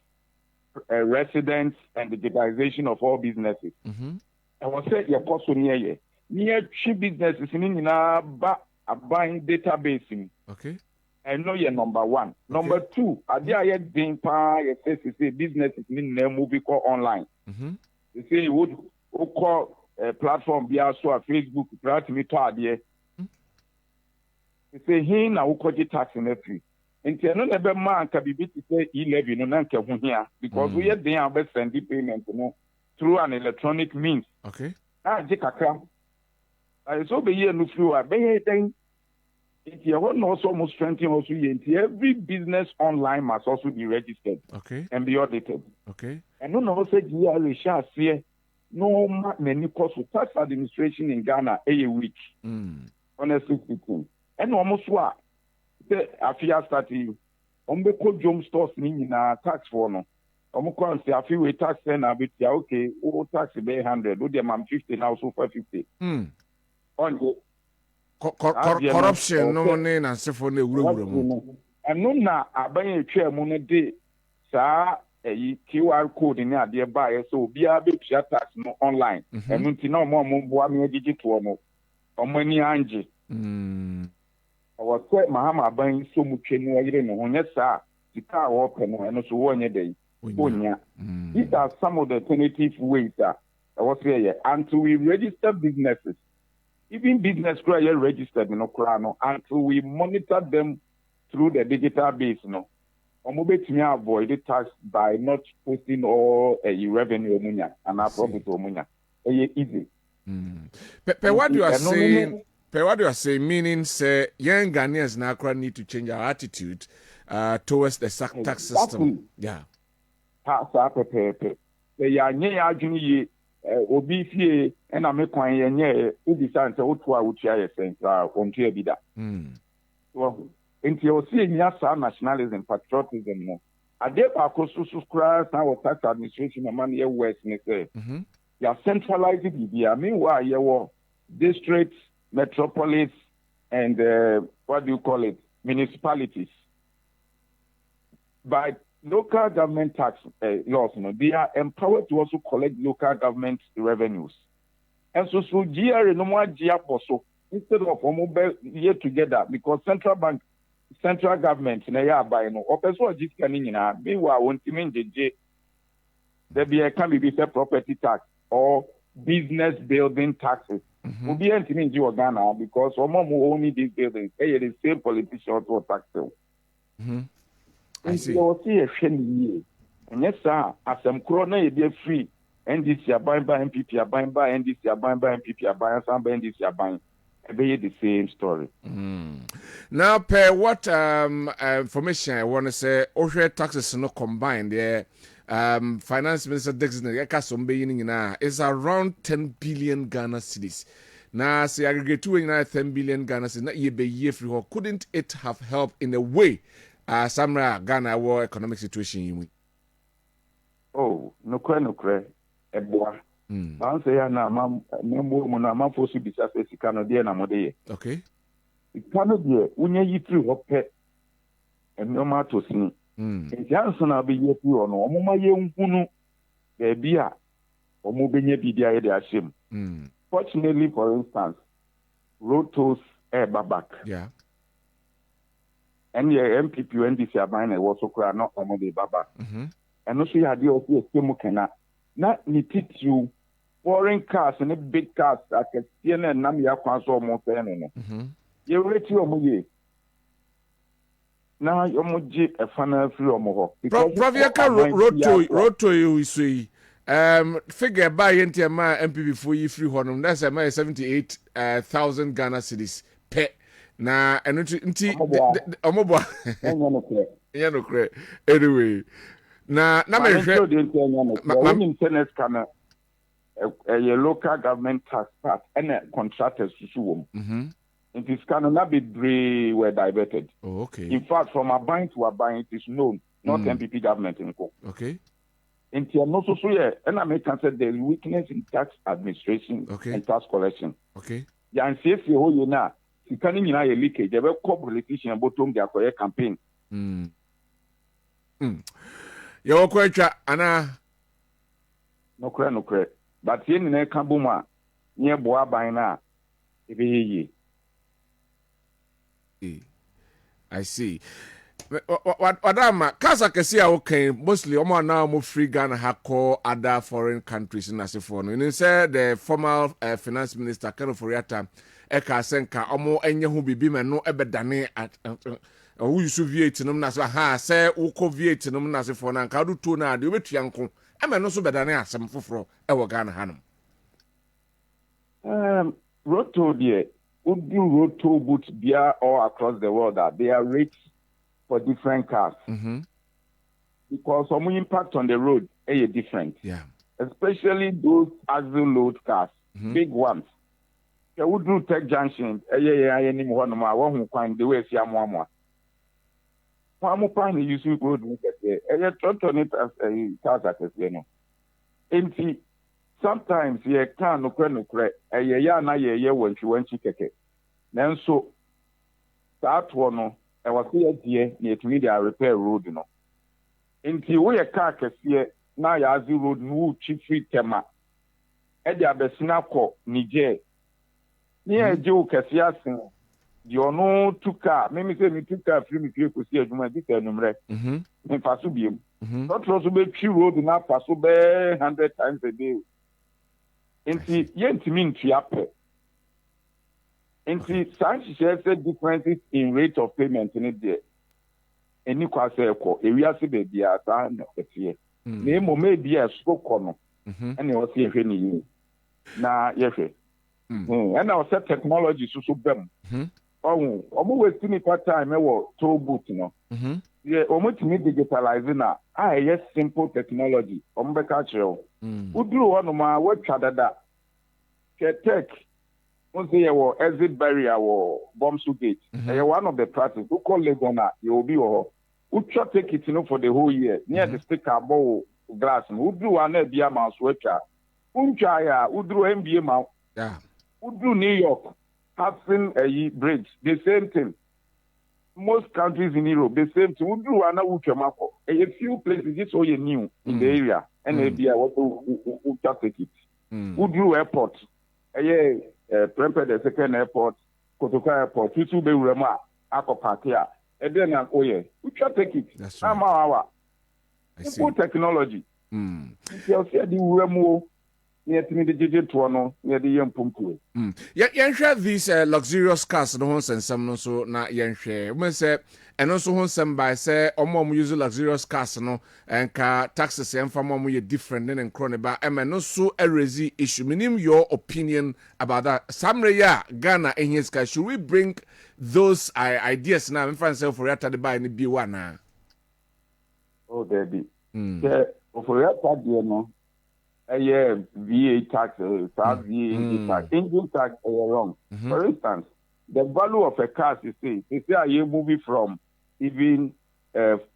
residents and digitization of all businesses. And was said your cost near cheap businesses in buying database. Okay. And know you're number one. Okay. Number two, I being businesses in movie call online. They say you would call a platform via Facebook, they say he now will call tax in every. And no never man can be to say e-levy no nanke hu here because we are there about sending payment through an electronic means. Okay. Jikaka. So be here no few be then if you want also almost strengthen also every business online must also be registered. Okay. And be audited. Okay. And no say GRA shall see no many costs for tax administration in Ghana a week. Honestly speaking. And almost what afia starting ombeko jom stores ni na tax for no omko say afi we tax na bit ya okay o tax be 100 o dem am 50 now so 450 on corruption no ne na sefo na ewurawura mu eno na aban etwa mu no de saa QR code ni ade ba ye so obi a be tua tax no online eno nti na omo boa me digital no omo ni anje our sweat Mahama buying so much no yire no ho nyesa sika wo pe no eno so wo nye dey onya. These are some of the alternative ways that I was here until we register businesses, even business cry registered until we monitor them through the digital base omo avoid the tax by not posting all revenue omunya and our profit omunya easy. What you are saying what you are saying, meaning, say, young Ghanaians now need to change our attitude towards the tax system. Yeah. Tax pepe. They are near Juni, Obi, and I'm making a Ubi Santa, which I think on Bida. Well, into your seeing Yasa nationalism, patriotism. I did subscribe now tax administration and money West, and say, you are centralizing the meanwhile, your districts. Metropolis and municipalities. By local government tax laws, they are empowered to also collect local government revenues. And so GRA no more GRA instead of here together because central government na buy no or person just can meanwhile won't mean there be a can be property tax or business building taxes. will be entering into Ghana because some only these buildings, the same politicians who tax them. I see. And yes, sir, as some corona, you be free. NDC are buying by MPP, are buying by NDC, are buying by MPP, are buying some by NDC, are buying. Be the same story. Now, per what information I want to say, Osha taxes no combined there. Finance Minister Dexter is around 10 billion Ghana cedis. Now, say aggregate 10 billion Ghana cedis. Not year free. Couldn't it have helped in a way? Samra Ghana war economic situation. Oh, no cry. Eboa. Say na ma fosu bisa se sika no de na mode okay. Sika no de unye yitri hope enoma to sin. Janson na be yitri ono omuma ye nhunu be bia omu benye bidia ye de ashem. Fortunately, for instance, road tolls back. Yeah. And the MPP NDC aban e wo so kra no omo de baba. And also you had the okemu kana na nititu foreign cars and big cars that can see and nam ya kwaso mo fe no. Ye reti omo ye. Na yomo ji e fana free omo ho. Proviaka road to you say figure by NTMA MPP for you free honum that's a 78,000 Ghana cedis per na nti omobo ya no kre anyway na me hwe a local government tax part and contractors susuwom it is cannot be were diverted. Oh, okay. In fact, from a buying to a buying, it is known, not MPP government in Cook. Okay. In Tianoso, so yeah, and I may consider there is weakness in tax administration and tax collection. Okay. Yeah, and see you hold you now. You can't even have a leakage. They will call politicians bottom their campaign. You're quite Anna. No credit. But here in a Kambuma, near Boa by now, if he I see. Wadama, Kasa Kesia okay, mostly Omo now mo free Ghana hako other foreign countries in Asifono. And said the former finance minister Kano Foriata Eka Senka Omo enye hu bibi me no ebedane at who you so Vietnam na so ha say uko Vietnam na Asifono anka do to na de obetua nko e me no so bedane asem foforo e wo Ghana hanum. Roto there would do road toll booths all across the world that they are rates for different cars. Because some impact on the road is different. Yeah. Especially those axle load cars, big ones. They would do Tech Junction, the way see One you see road empty. Sometimes you can't no credit. Na when she keke. Then so that one I was here near to media repair road no. Until we a car kesiye na ya azi road no cheap free tema. E dia besina ko Niger. Ni e je o kesiya sin. Di ono tuka, me say me tuka free me kire ko si adwuma di ka numre. Me faso biem. Not also be tree road na faso be 100 times a day. Inti yentimi ntuape. Inti sanchi says differences in rate of payment in it there. Any kwase eko ewiase be bia ta na etie. Na emo me bia soko no. And e o se ehwe ni yi. Na yehwe. And na o se technology so bem. Oh, omo waste ni time e wo toll booth no. Yeah, omo timi digitalize na yes simple technology. Omo be ka kire. Uduru one ma watcha dada. Tech. Once you have exit barrier or bomb gate. One of the practice. Who call Legona? You will be or who try take it for the whole year. Near the sticker bowl glass. Who do one be a mouse sweater? Who try who do MBA mount? Yeah. Who do New York? Having a bridge. The same thing. Most countries in Europe, the same thing. Who do one a few places just all you new in the area. And maybe I want to take it. Who do airport? Prempeh the second airport, Kotoka airport, Tutu be Rema, Akopakia, and then we try take it. That's right. Simple technology. If you see the Remo, Yet me the digital one, near the young pumpu. Yen share these luxurious cars no and some no so na yen share. We say and also some by say omo use luxurious cars no and car taxes and from omo different than crony ba and no so a resi issue. Minim your opinion about that. Samre ya Ghana in his car. Should we bring those ideas now in France for yata the buy ni B1 na? Oh, there be. Yeah, for yata no. VA tax, VAT tax, engine tax, wrong. For instance, the value of a car, they say, are you moving from even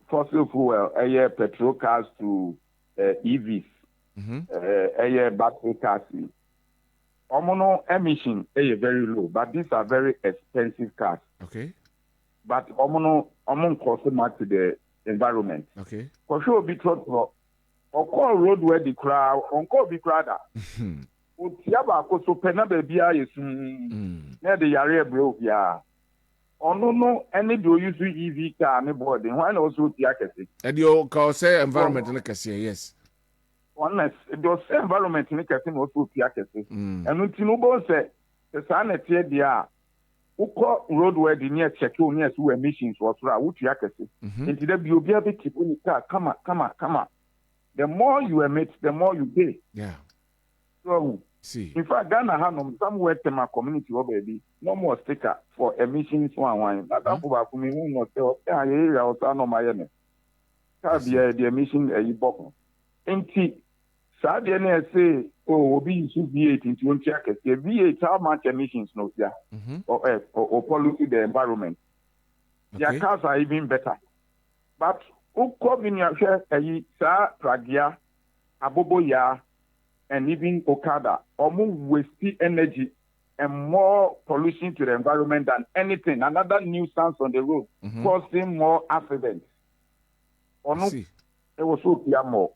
fossil fuel, petrol cars to EVs, battery cars. Hormonal emission is very low, but these are very expensive cars. Okay. But hormonal cost much to the environment. Okay. For sure, be true. Oko road where the crowd, onko be crowd. Utiaba so pena bebia is near the yare bro ya. Ono no any do use EV car anybody. Why also tiakesi? And you call say environment in the yes. Honest, the environment in the casino also tiakesi. And utinubo say the sana tie dia. Uko road where the near check near to emissions was ra utiakesi. Into the biobia be keep in car come on. The more you emit, the more you pay. Yeah. So, see. In fact, Ghana has somewhere to my community, baby, no more sticker for emissions one. That's for me, who not tell, area or no Miami. The emission a bottom. And Saturday, say, oh, we should V8 into one check. The V8, how much emissions no, yeah, or pollute the environment. Their cars are even better. But Ukobina sa Pragia, Aboboya, and even Okada, or more wasted energy and more pollution to the environment than anything. Another nuisance on the road, causing more accidents. Or no, it was so more.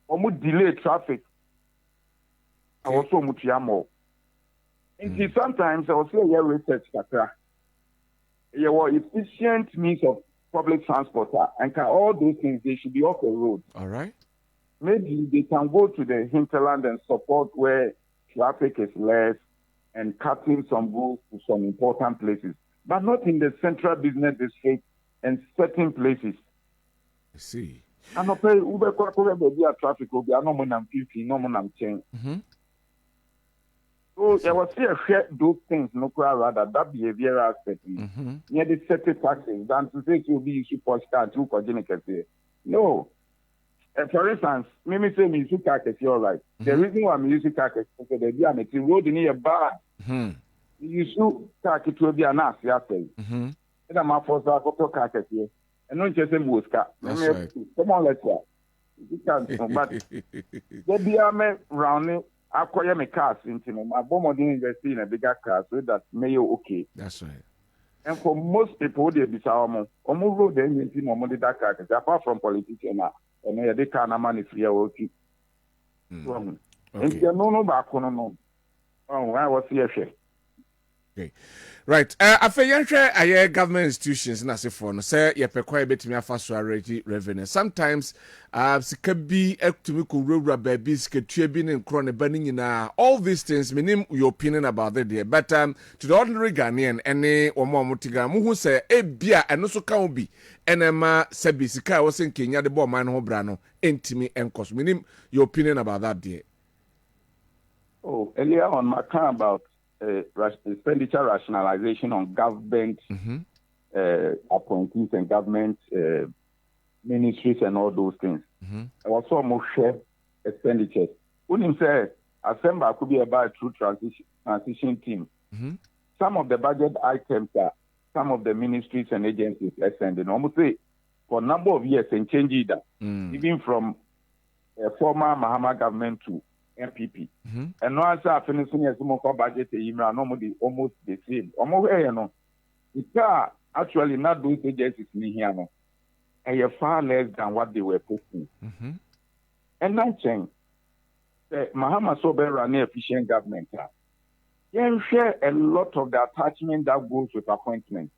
Or more delay traffic. I was so much more. And sometimes I was saying, research that there were efficient means of public transport and all those things, they should be off the road. All right. Maybe they can go to the hinterland and support where traffic is less and cutting some roads to some important places, but not in the central business district and certain places. I see. And no pay Uber traffic will be no more than 50, no more than 10. So there was share those things, no rather that behavioral aspect. Near the certain taxes than to say it will be issue for start to coordinate. No. For instance, maybe say me use car all right. The reason why I'm using car is because the dia make road near bad. You should car to be an ass, yeah. And I'm a force to car here. And not just a Mosca. Come on, let's go. You can't, but the dia round. I acquire my cars into them. I bought invest in a bigger car so that may okay. That's right. And for most people, they be almost road they invest no money that car. Apart from politicians, and they can't money free okay. And no back no. Oh, I was here. Okay. Right. After you government institutions na se for no say ye pekwa betimi afa so arrange revenue. Sometimes sika bi etumi ko rura baby sika tue bi ne nkro ne ba nyina. All these things minim your opinion about that there. But to the ordinary Ghanaian ene omo motiga mu hu say e bia eno so ka obi enema sabi sika wo se nkenya de bo man ho bra no entimi enkos. Minim your opinion about that there. Oh, earlier on my talk about expenditure rationalization on government appointees and government ministries and all those things. I also almost share expenditures. When you say Assembly could be about true transition team. Some of the budget items are some of the ministries and agencies sending. Almost say for a number of years and change either, even from former Mahama government to MPP. And no answer finishing a small budget normally almost the same. It's actually not those agencies in here, no. And you're far less than what they were posting. And I'm saying, Mahama Sobe ran an efficient government. You share a lot of the attachment that goes with appointment.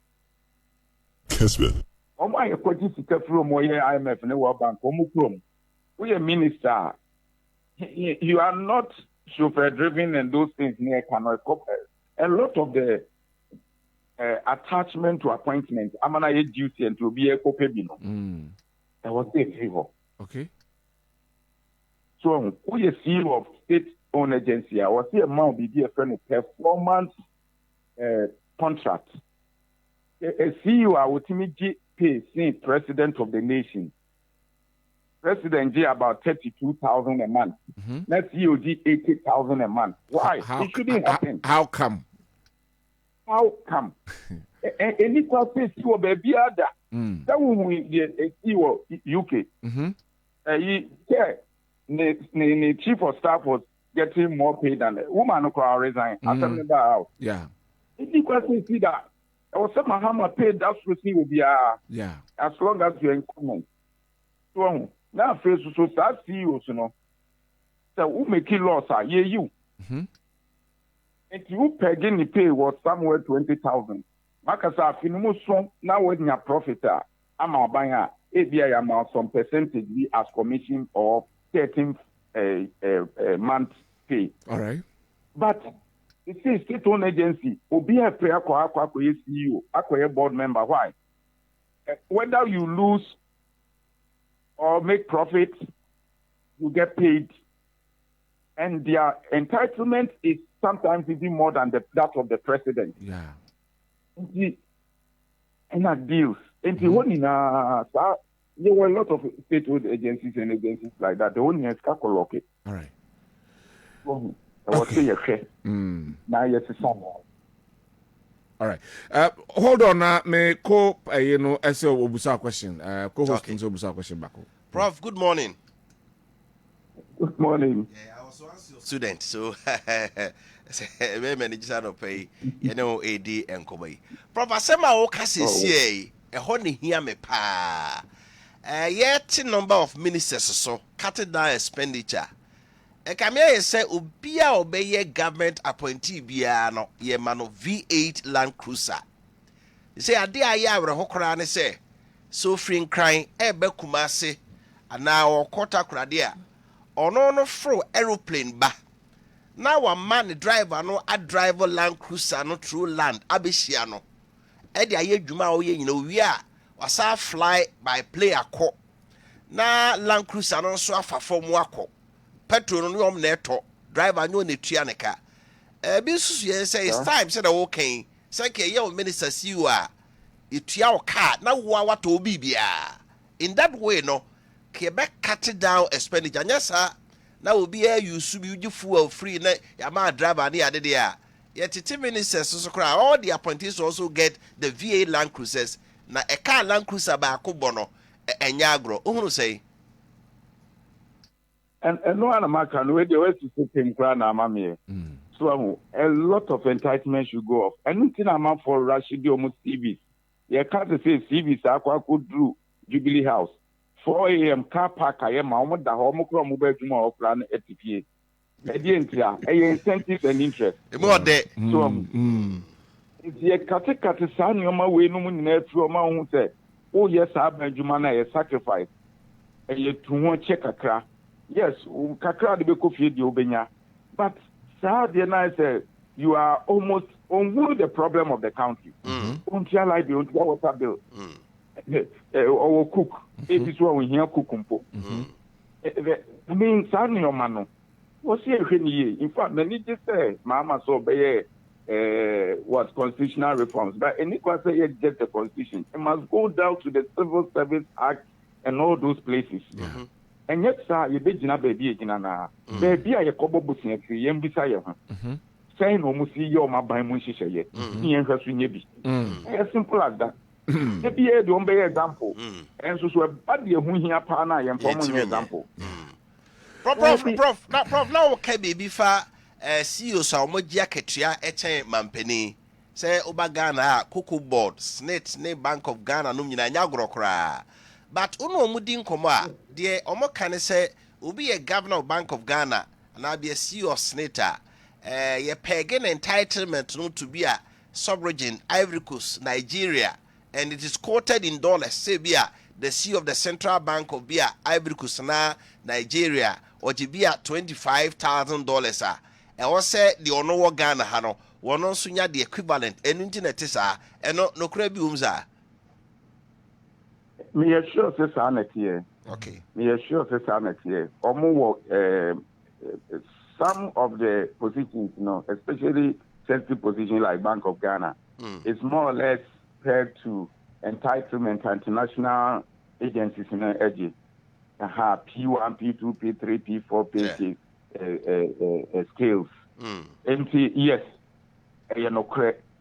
Kessben. My equity from IMF and the World Bank, we a minister. you are not chauffeur-driven and those things near cannot cover. A lot of the attachment to appointment, I'm going to duty and to be a copebino. That was a favor. Okay. So, who is CEO of state-owned agency? I was here, man, be a friend of performance contract. A CEO, I would pay, say, president of the nation. President G about 32,000 a month. Next EOG 80,000 a month. Why? It shouldn't happen. How come? How come? Any person to baby other. That when we the CEO UK. The chief of staff was getting more paid than the woman who could resign. I tell me that out. Yeah. Any person see that? I was saying how paid that receive will be as long as you're in common. So now face so start CEOs, you know. So who make loss are you. And you pegging the pay was somewhere 20,000. Makasa finumu son now when your profit I'm a buyer ABI amount some percentage as commission or 13 month pay. All right. But it says state-owned agency will be a prayer CEO, a board member. Why? Whether you lose or make profit, you get paid. And their entitlement is sometimes even more than that of the president. Yeah. And that deals. And there were a lot of state-owned agencies and agencies like that. The only is Kakoloke. All right. Okay. Now, yes, it's someone. All right. Hold on. May co essay obusa question. Co-host obusa question back. Prof, good morning. Good morning. Yeah, I was once your student, so many just don't pay. You know, AD and Kobe. Prof, asema o kasi see. Ehoni hear me pa. Yet number of ministers so cutting down expenditure. Kamia say ubia obeye government appointee bia no ye mano V8 Land Cruiser. You say ade aya awre hokora ne say so free crying ebe kumase ana okota kurade a ono no fro aeroplane ba. Now one man driver no a driver Land Cruiser no through land abehia no. E de aye dwuma o ye nyina wi a wasa fly by play akọ. Na Land Cruiser no so afa form akọ. Petrol no yom neto driver no netua ne ka bi susu ye say it's time say the okay say ke ye minister CEO a etua o car na wo awato bibia in that way no ke be cut down expenditure nyasa na obi e use bi uji fuel free na ya ma driver na ade de a ye tete ministers so kra all the appointees also get the VA Land Cruisers na a car Land Cruiser ba akobọ no enya agro ohunu say. And no one American way the way to sit in Krana Mammy. So a lot of entitlement should go off. Anything I'm up for Rashidi almost TV. You can't say CVs Aqua could do Jubilee House. 4 a.m. car park I am almost the home mobile tomorrow plan at TPA. Incentives and interest. More day. So it's a Kati on my way no money through a man who said, oh yes, I've been Jumana a sacrifice. And you to one check a crack. Yes, kakra de beko fie di obenya. But Saturday night you are almost on the problem of the country. Untia like the water bill. Or cook. It is what we hear cookumpo. I mean, Sani Omano. What's here? In fact, many just say, Mama so be what constitutional reforms. But any question say get the constitution. It must go down to the Civil Service Act and all those places. And yet, sir, you be jina baby jina baby a yakobo busi free yembisa ye ho. Say no musi yo ma ban mu hihye ye. Yen hwasu nye bi. As simple as that. The be e don be example. And so bad ye hu hia pa na ye form example. Prof, now okay baby fa CEO sa omogia ketua echen mampani. Say oba Ghana Cocoa Board, Snate, ne Bank of Ghana no nyina nya grokra. But uno mudi nkomo a de omo kan say obi a governor of Bank of Ghana and I be a CEO of Senator ye pegen entitlement no to be a sovereign Ivory Coast, Nigeria, and it is quoted in dollars. Say be the CEO of the Central Bank of Ivory Coast na Nigeria or Jibia $25,000 and was said the ono Ghana hano one on sunya the equivalent and internet is and no crebiums. Me assure say sanity. Okay. Me assure say sanity. Some of the positions, especially sensitive positions like Bank of Ghana, it's more or less paired to entitlement international agencies in edge. P1, P2, P3, P4, P6 scales. Yes,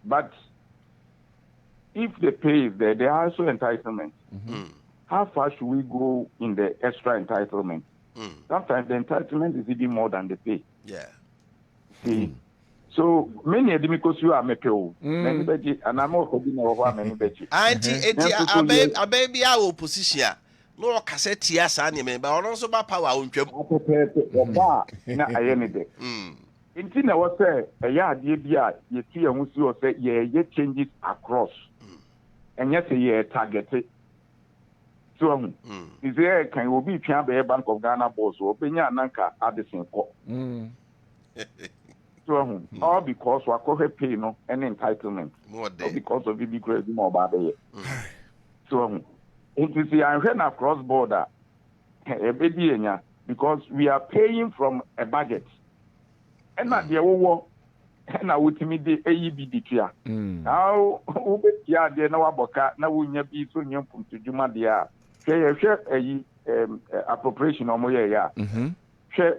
but if the pay is there, there are also entitlements. How far should we go in the extra entitlement? Sometimes the entitlement is even more than the pay. Yeah. See, so many because you are mepeo, many beji, and I'm also being over many beji. Auntie, a baby, our position. No cassette, yes, anime, but also by power on job. Na ayene Inti na was say a yard ye see and we say ye changes across. And yes, ye targeted. So is there can you be chamber Bank of Ghana boss or Benya Nanka at the same call? So all because we call pay no any entitlement. Or because of the great more bad. So it is the across border because we are paying from a budget. And not the over and I would meet the AEB. Now, there no aboka, now we never be so young to Juma dia. Share appropriation or more, share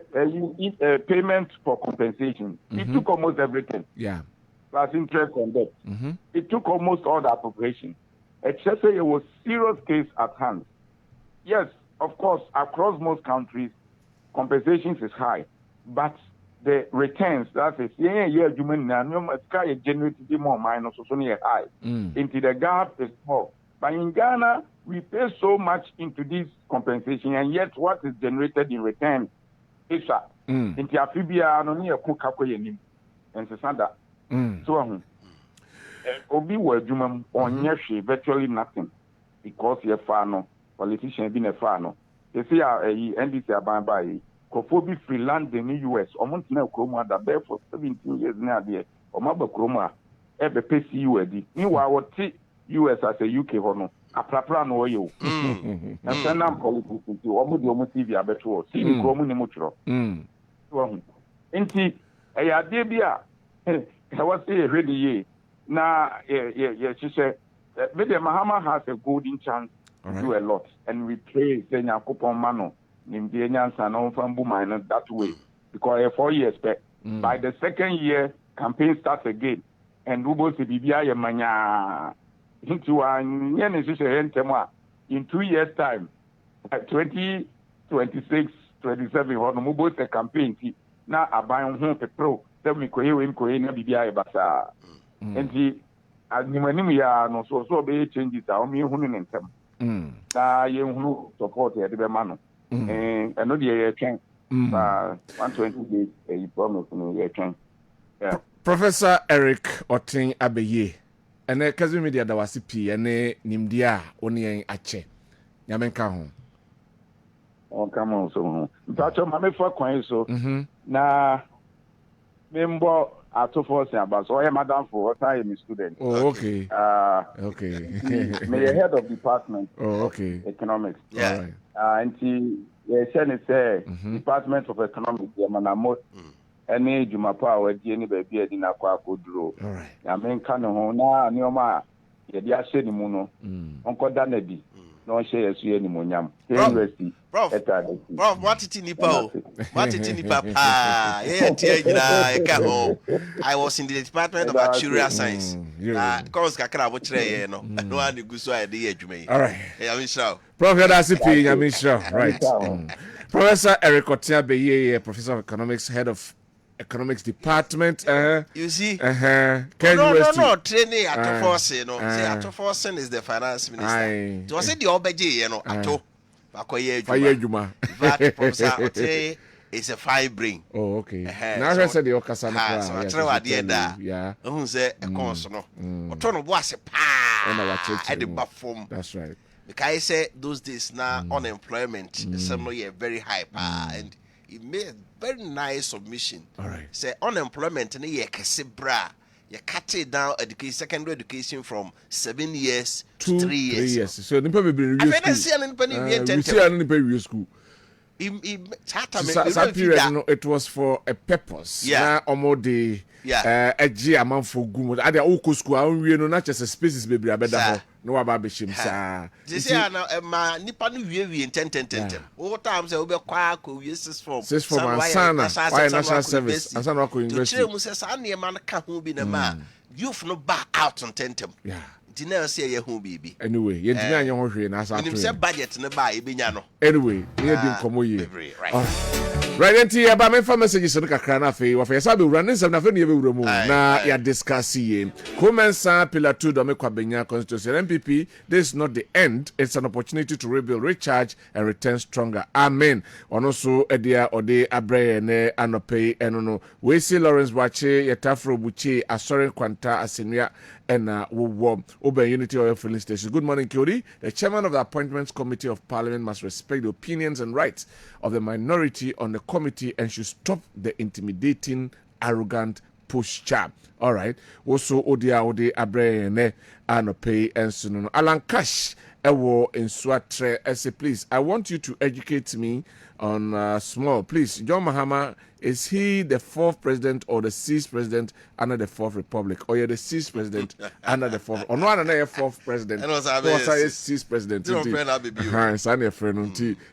payment for compensation. It took almost everything. Yeah. Plus interest on debt. It took almost all the appropriation. Except it was serious case at hand. Yes, of course, across most countries, compensations is high, but the returns, that's a year human generated more minus so high. Into the gap is small. But in Ghana, we pay so much into this compensation, and yet what is generated in return is into Afibia no near cook and Sasanda. So Obi Wajumam on Yashi, virtually nothing because you're fano, politician being a fano. You see, NDC are by Kofobi freelance in the US, almost no Chroma that there for 17 years now, dear, or Maba Chroma, ever pay USD. Meanwhile, what US as a UK hono, a prapran or you. And send them politics to almost TV, I bet you, see Chromo Nemucho. Inti, a debia, I was say ready. Now, she said, Mahama has a golden chance to do a lot, and we pray, saying, Yakupon Mano, Nimdians and on from Bumina that way, because a 4 years back. By the second year, campaign starts again, and Ubo Sibia Mania into an in 2 years' time, 2026, 27, or Mubo the campaign. Now, I buy on home pro, tell me, Koya, Bibia Basa. And the Animania no so be changes our me hunting in them. You support the Mano. And I know the air can 120 days a promise no air can. Professor Eric Otin Abeye. And a cousin media that was CP and a Nimdia only ache. Yamenka home. Oh, come on, so. That's a mammy for coin so. Now, member. About so I am Madam for what I am a student. Oh, okay. Okay. May the head of department. Oh, okay. Economics. Yeah. And he said Department of Economics. Yamanamo. Any Jumapa or any baby in Aqua could draw. All right. I mean, Canona, Neoma, Yadia Shedimuno, Uncle Danedi. No share any monyam. University. Prof, what did you nipa? What did you nipa? I was in the Department of Actuarial Science. Because Kakara would say, no one good so idea to me. All right. I'm sure. Prof, that's it. I'm sure. Right. Professor Eric Otin Abeye, Professor of Economics, Head of Economics Department. You see? No, training at Force, you know. Say at Force is the finance minister. To say the Obeji, you know, at all. That it's a fine brain. Oh, okay. Now I said the Okasana. So I try at the end. Yeah. Who say a consul? Or turn of was a pa at the bathroom. That's right. Because I say those days now unemployment some no very high and he made a very nice submission. All right. Say unemployment in a bra. You cut it down education, secondary education from 7 years to 3 years. So the people be I mean, see an school. It was for a purpose. Yeah. Yeah. A amount for good. At the Oko school, I don't know not just a spaces baby. I better no about Bishim. This year now, my Nippon we in 10. All times I will be quiet. Yes, for Sana, why national service, and Sana University. Man can't be the man. You've no back out on 10. Yeah. Dinner say who baby. Anyway, you didn't know your budget in the buy, Binyano. Anyway, you didn't come here. Right, and tia ba me fa messages no kakra na fe wa fa yesa be running some na fe ne be wura mu na ya discuss here. Komensa pillar 2 do me Kwabena constituency MPP. This is not the end, it's an opportunity to rebuild, recharge and return stronger. Amen. Ono so edia ode abreye ne anope enono we see Lawrence Wache yetafro buchi asore kwanta asenua and Oben Unity Oil Filling Station. Good morning, Kyori. The chairman of the Appointments Committee of Parliament must respect the opinions and rights of the minority on the committee and should stop the intimidating, arrogant posture. All right. Also, Odia Ode Abrene Anope and Sununo. Alan Cash Ewo in Swatre. I say, please, I want you to educate me on small. Please, John Mahama, is he the 4th president or the 6th president under the 4th Republic? Or you're the 6th president under the 4th? Or no one another 4th president? No, sir, 6th president.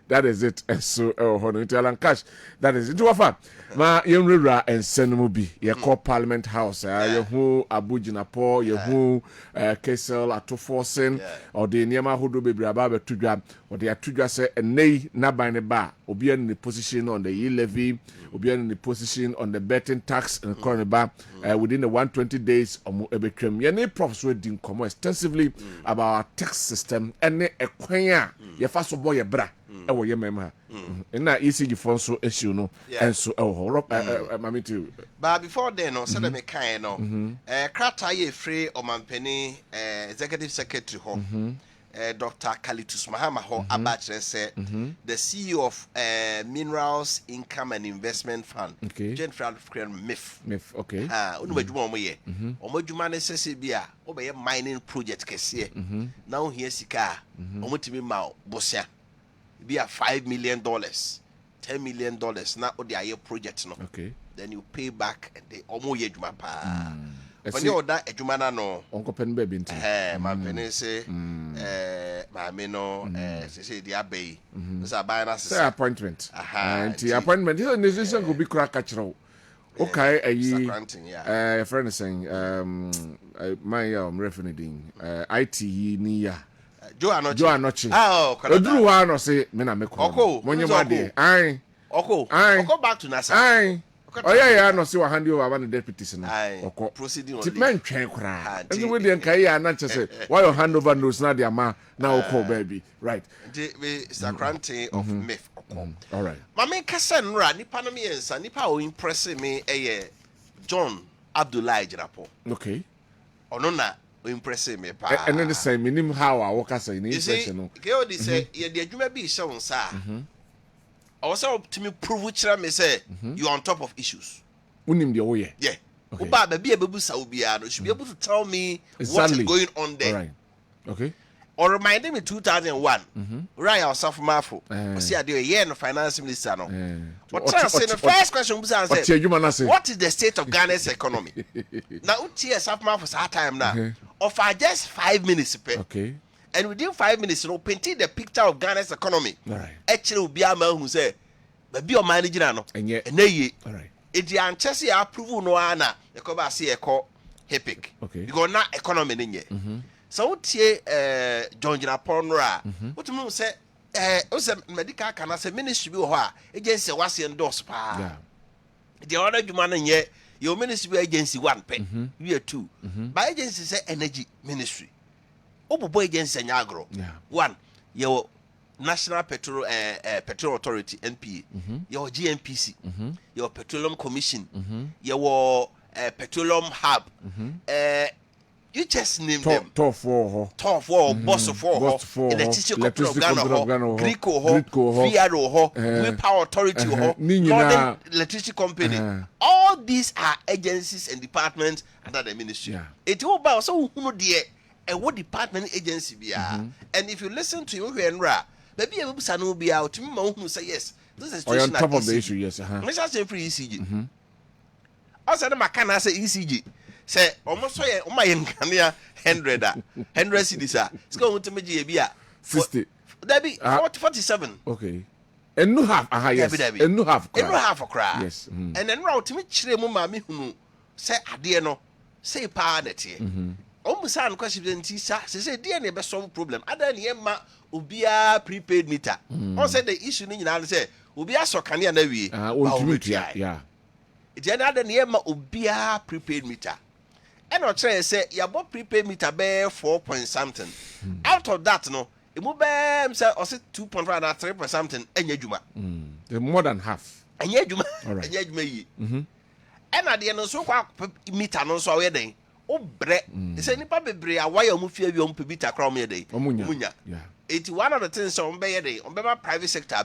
That is it. So, Alan Cash, that is it. Ma Yemrura and Senemubi, you call Parliament House, you who Abu Jinapo, you who Kessel at Forcing, or the Niama who do be Brababa to grab, or the Atuja say, and nay, Nabine Bar, or be in the position on the e levy, or be in the position on the betting tax and corner bar within the 120 days or more. Yene profs were doing come extensively about our tax system and a quaya, your first boy, a bra. Ewo ye memha na ECG phone so issue no and so mami too. But before then no said me kan no krata ye free omampani executive secretary ho Dr. Kalitus Mahama ho abatre say the CEO of Minerals Income and Investment Fund General MIF okay unu madwuma omo ye omo dwuma ne sese bia obeye mining project kese na o hia sika omo timi ma bosia be a $5 million, $10 million. Now, the aye project no. Okay. Then you pay back and they almost ye juma pa. When you order a jumana no. Uncle Pen baby. My penny say, my meno, say the abbey. This a buy us appointment. And the appointment. This decision will be crack catcher. Okay, a friend is saying, my referencing IT niya. Joe Anochi. Oh, do one say, Mena Meko. When you're there, I go back to NASA. Oh, yeah, no, see what hand you over the deputies. Proceeding on the men can't cry. And you will then Kaya not to say, why your hand over knows not their ma now, call baby. Right. It's a grantee of myth. All right. My main cousin, Nipanami and Sanipa impressing me a John Abdullah Jirapo. Okay. Or no, impressing me, and then the same minimum how I walk as a impression. They say, yeah, you may be shown, sir. Also, to me, prove which me say you're on top of issues. Unim the way. Yeah. Uba be able to should be able to tell me what is going on there. Right. Okay. Or remind me 2001. Right, our South Mafo. See, I do a year in the finance minister. No. But the first question was answered. What is the state of Ghana's economy? Now, South Mafo our time now. Of just 5 minutes. Okay. And within 5 minutes, you know, painting the picture of Ghana's economy. Right. Actually, will be a man who say, "Be your manager no." And yet, all right. It's the Anchesi approval no ana. You come back see a call HEPIC. Okay. Because not economy in here. So what John Jinaponra? What you say? Was medical can I say ministry be what agency was endorsed pa. Yeah. The other human in here, your ministry agency 1 pen, year 2. By agency say energy ministry. Obo agency nyagro. Yeah. 1, your National Petrol Authority NPA, your GNPC, your Petroleum Commission, your Petroleum Hub, You just name them. Top 4. Top 4, Boss 4, Electricity Company of Ghana, Greco, VRO, Wind Power Authority, Northern Electricity Company. All these are agencies and departments under the ministry. It will be also who dear and what department agency be. And if you listen to you and Ra, maybe a person will be out to me who say yes. This is on top of the issue, yes. Let's say free ECG. Also, I can say ECG. Say almost so my Kenya 100 cities. It's going to make you 60. That be 47. Okay. And no half, yes. And no half. And no half a cry. Yes. And then route to me chile mummy who say adieno say party. Almost an question say dear neighbor solve problem. Other than Yemma ubia prepaid meter. On said the issue in say ubia so can ya nawi. Yeah. It's another Yemma ubia prepaid meter. And I'll try to say, you bought prepaid meter bear 4 point something. Out of that, no, it will be 2.5 or 3 point something. And yejuma, more than half. And yejuma, all right. And yejuma. And at the end of so meter no so wedding. Oh, bread. It's any public bread. Why you move your own meter crom your day? Omunya. Yeah. It's one of the things on bay day on my private sector.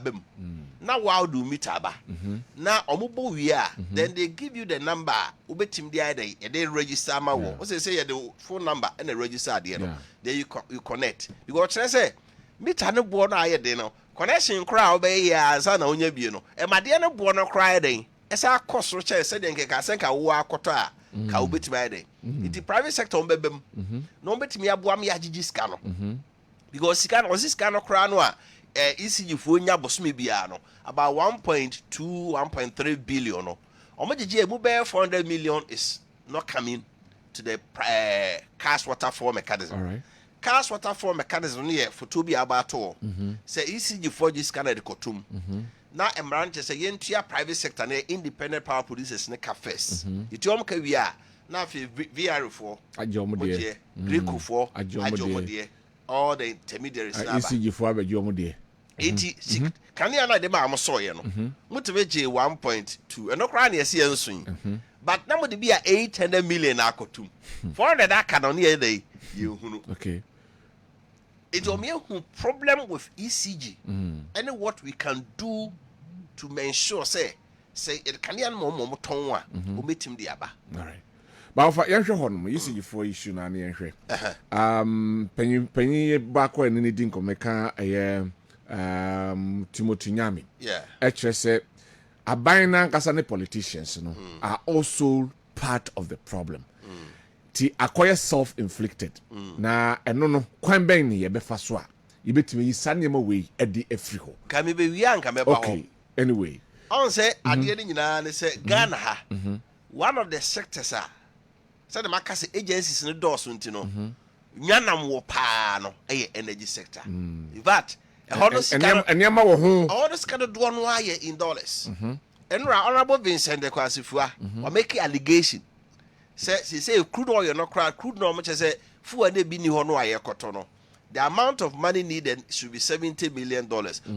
Now, wow, do meter ba. Now, omubo we are. Then they give you the number. Ubetim the idea, and they register my work. What they say, the phone number and the register the end. Then you connect. You go to say, meter no born I deno. Connection crowd bay ya sana onye bieno. And my dear no born no cry day. As our cost roche said, and can send a war quota. Ka ubeti my day. It's the private sector on bebem. No bet me abuami ajiji scano. Because scan was this kind of crown. ECG for nya bosumi biano about 1.2 1.3 billion no omojeje mobile 400 million is not coming to the cash waterfall mechanism. All right. Cash waterfall mechanism here for to be about all say ECG for this kind of kotum now emranche say yentua private sector na independent power producers na ka first itom ka wi a na VR for ajomode Greco for ajomode all the intermediaries ECG for ajomode 80 can you like the man saw you no motivate 1.2 and no cry near see ensuing but now would be 800 million akotum 400 that can on here day you okay it will be a problem with ECG and what we can do to ensure say it can you more tonwa we meet him the aba. All right. But for yɛhwɛ hɔ no ECG for issue na ne yɛhwɛ panyi baako ne din kɔmɛka ɛyɛ Timothy Nyami. Yeah. Actually, say, Abina Kasane politicians are also part of the problem. Ti acquire self-inflicted. Na no kwan ben ni yebe faswa. Yibetimi yisanyema way edi efriho. Kami be wi anka me ba ho. Okay. Anyway. On say ade ni nyina ne say Ghana ha. One of the sectors are say the makase agencies ne doors ntino. Nyanam wo pa no eye energy sector. In fact and Yama wo all this kind of one wire in dollars. And Honorable Vincent de Kwasifua or make allegation. Say crude oil no crude no much as a fu and be ni hono aye kotono. The amount of money needed should be $70 million.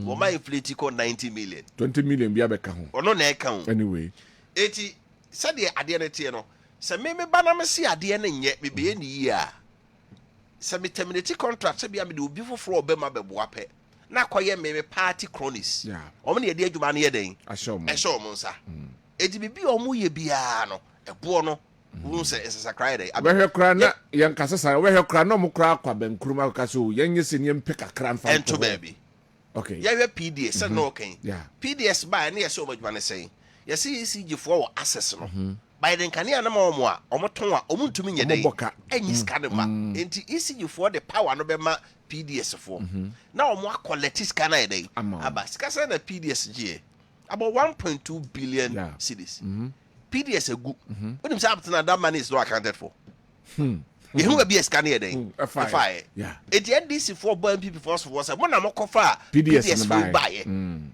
Or my inflation 90 million. 20 million be abeka ho. Or no na account. Anyway. 80 said the adianity no. Say me banam see adian yet me be any year. Say me terminate contract say be am do before for obema be boape. Na kwaye me party cronies. Yeah. Omo na ye adwuma na ye den. Asho mo. Esho mo nsa. Edi bibi omo ye bia no. Ebo no. Who say it's a cry day. Where kra na yan kasasa where kra no mo kra Kwabena nkruma kaso yan yesi nyem peka kran fa. Ento baby. Okay. Yeah, we PDS said no okay. Yeah. PDS by na so much man say. You see ECG for access no. By then kan ya na mo a omo ton a omo ntumi nye dey. Enyi scan ma. Enti ECG for the power no be ma PDS for. Now omo collect scan na dey. Aba sika say na PDS GA. About 1.2 billion cedis. PDS a good. When him say that money is not accounted for. You know be a scan here then. Fire. Yeah. At the NDC for boy people first was a one am kofa PDS will buy.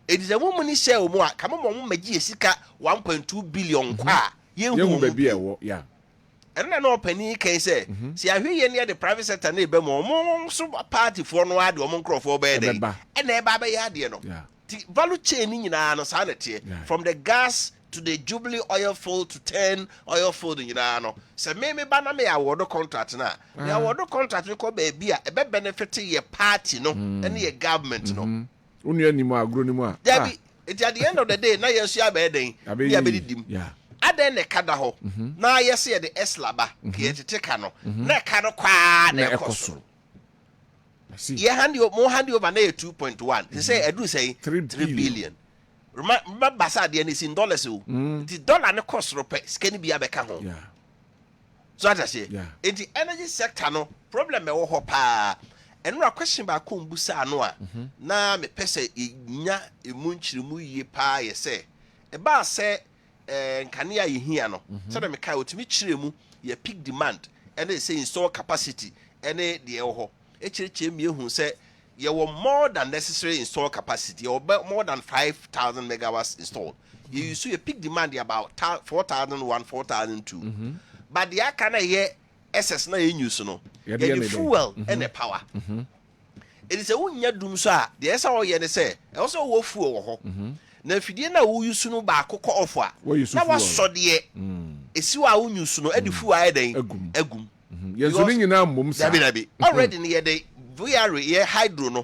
It is a woman is share more. Come on, Maji sika 1.2 billion kwa. You baby yeah. And then no penny can say. See I hear near the private sector neighbor more so party for no ad or monk for bed. And they baba ya dear no. Yeah. Value chain in no sanity from the gas to the Jubilee oil field to 10 oil field in Yano. So maybe Bana me award contract na. Me award contract ko baby a be benefit your party no and your government no. Unu ni mo agro ni mo a. There it at the end of the day na yes ya be den. Ya be dim. Yeah. Aden ne kada ho. Na yes ye the eslaba ke teteka no. Na ka no kwa na ekoso. Ye hand you more hand over na 2.1. They say edu say 3 billion. Remember sad is in dollars. The dollar no cost rupe skinny be abeka ho. Yeah. So as I say, in the energy sector no problem e wo ho pa. And no question ba ko mbusa no a na me pese nya emunchirimu yie pa ye say e ba say nkania ye hia no so that me kai otimi chiremu ye peak demand and they say install capacity and the ho e chiriche mi ehun say ye were more than necessary install capacity or more than 5,000 megawatts installed. You see a peak demand about 4,001, 4,002. But the akana here SS na use no. The fuel and the power. It is a unya dum so the esa o ye ne say also wo fuel wo ho. Na fidie na wo use no ba akokọ ofo a. Na wa so de esi wa wo use no e di fuel aye den agum. Yeso ni nyina mmom sa. Dabi already ne ye dey VR ye hydro no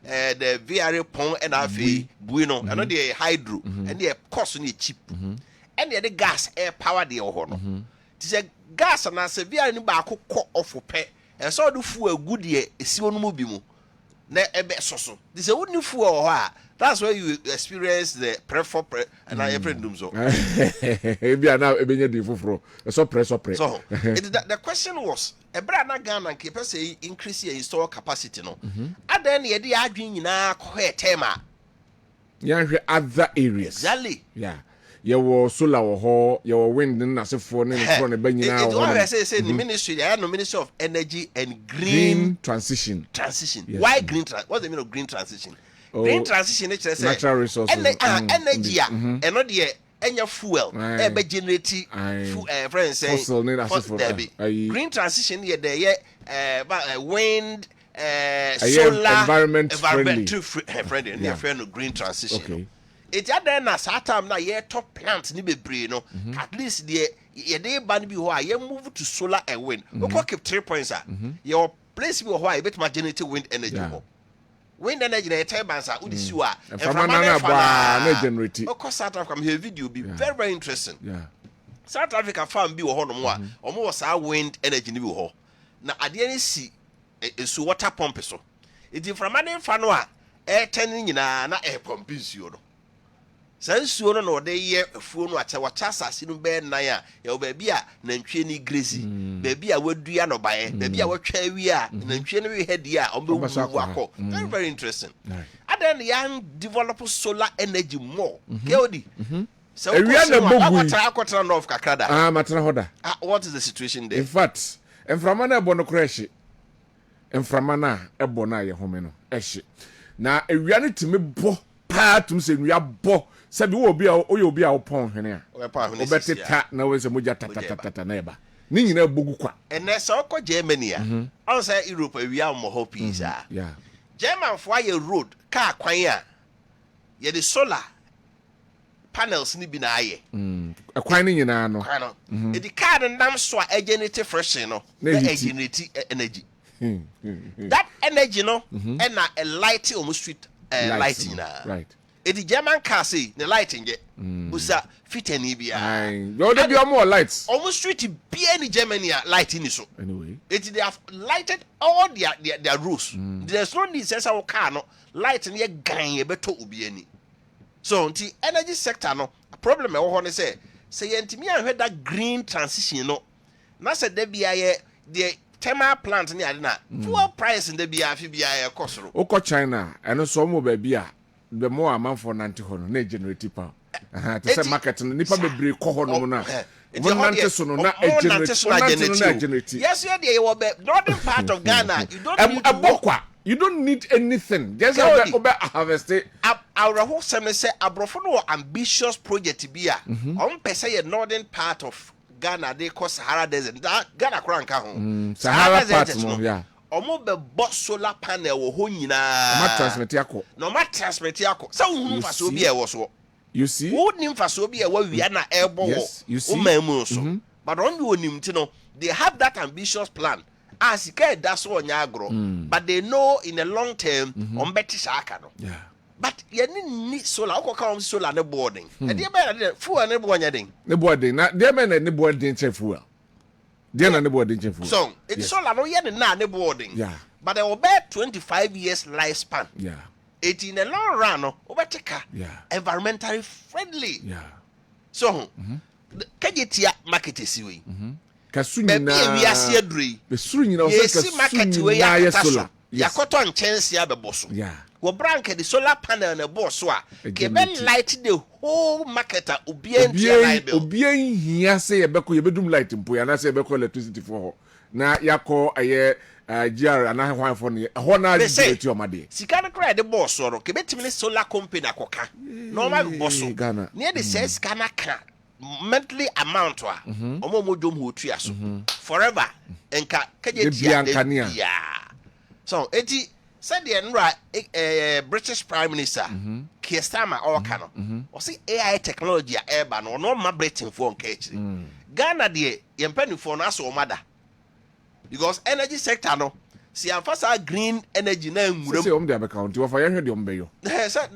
the VR pon and afi buino and the hydro and the cost ni cheap and the gas air power the ho no ti say gas na se VR ni ba akokọ ofo pe e so do fuel good ye esi onu mu bi mu na ebe soso ti say woni fuel ho a that's where you experience the and I friend dum so bia na ebenye di foforo so pre so the question was ebra na Ghana nke pese increase your install capacity no adan ye dey adwen nyina ko he tema ya hwe other areas exactly yeah your solar ho your wind na sefo ne fro ne banyina ho I say the ministry I no Ministry of Energy and Green Transition yes. Why green what's the meaning of green transition? Green transition is say natural resources energy and not the enya fuel e be generate friends say green transition here the wind solar environment friendly friend green transition okay. It other na satam na ye top plants ni bebre no at least the ye dey ban bi ho a ye move to solar and wind we go keep 3 points your place bi ho a bit ma generate wind energy ho wind energy na turbines are udi siwa and from na generate of course South Africa here video be very interesting South Africa farm bi wo ho no mo a omo wo sa wind energy ni bi ho na ade ni si esu water pump so it from na fa no a ten nyina na pump nsuo no sansuo no no de ye afuo no acha wacha asase no be nan a ye ba bi a nantwie ni grezi ba bi a wadua no bae ba bi a watwa awi a nantwie no we hedi a ombe wu akọ very interesting and then young develop solar energy more keodi so we are na bogu akotra north kakrada matena hoda what is the situation there? In fact enframa na ebo no krehye enframa na ebo na ye home no ehye na ewia no timi bo pa tum se nwia bo sabi wo obi a obi a opon hwene a obeteta na we se moja tata na eba ni nyina bogu kwa ene so ko Germany a on say Europe awia mo ho pizza German for your road car kwan a ye the solar panels ni bi na aye akwan ni nyina no e di car ndam so a generate fresh no na generate energy that energy no and na a light on street lighting right the German car say the lighting get busa fit any bia no dey be more lights almost street be any Germany lighting so anyway they have lighted all their roofs there's no need say our car no light ye gan ye beto obi ani so the energy sector no problem e wo ho ne say yentimi anhwe that green transition no na say there bia ye the thermal plant ni ade na fuel price in the bia afi bia ye kosoro oko China eno so mo ba bia the more amount for 90 hono na generate power to say market no nipa bebre ko hono na monante so no na generate yes you were northern part of Ghana you don't need abokwa you don't need anything just over harvest our whole sem say abrofo no ambitious project bia on pese ye northern part of Ghana they call Sahara Desert Ghana kranka ho Sahara part no yeah omo be bo solar panel wo ho nyina ma transmit yakọ no ma transmit yakọ so hu fa so bi e wo so You see? Who nimfaso bi e wa wi na ebo wo mamu so. But on you nim tino, they have that ambitious plan. As that's what nyagro. But they know in the long term on better shaka no. Yeah. But you need solar. How come solar no boarding? And they better fuel no boarding. No boarding. Now they men no boarding fuel. They no boarding fuel. So it's solar no yen na no boarding. Yeah. But they will bear 25 years lifespan. Yeah. It in the long run no overtake. Yeah. Environmentally friendly. Yeah. So kajetia market siwe. Kasuni na. Be wi ase aduri. Be suru nyina o se kasuni na ya solar. Yakoto nchense abeboso. Yeah. Wo brank the solar panel na boss so a ke be light the whole market obia ntia light bill. Obia hia se ye beko ye bedum light mpo ya na se ye beko electricity for ho. Na yakọ aye GR ana hwan for ne ho na direct your made. Sika no cry the boss so ro ke betimi solar company akoka. Normal boss so. Near the says sika na ka monthly amount wa omo modwom ho tua so. Forever enka kaje tia. Yeah. So eti said the British Prime Minister Kessben or Kano or see AI technology eba no ma Britain for catch. Ghana de yempani for na so mother. Because energy sector no see amfasa green energy na nwuram. Say om de account you for yenhwe de om beyo. Say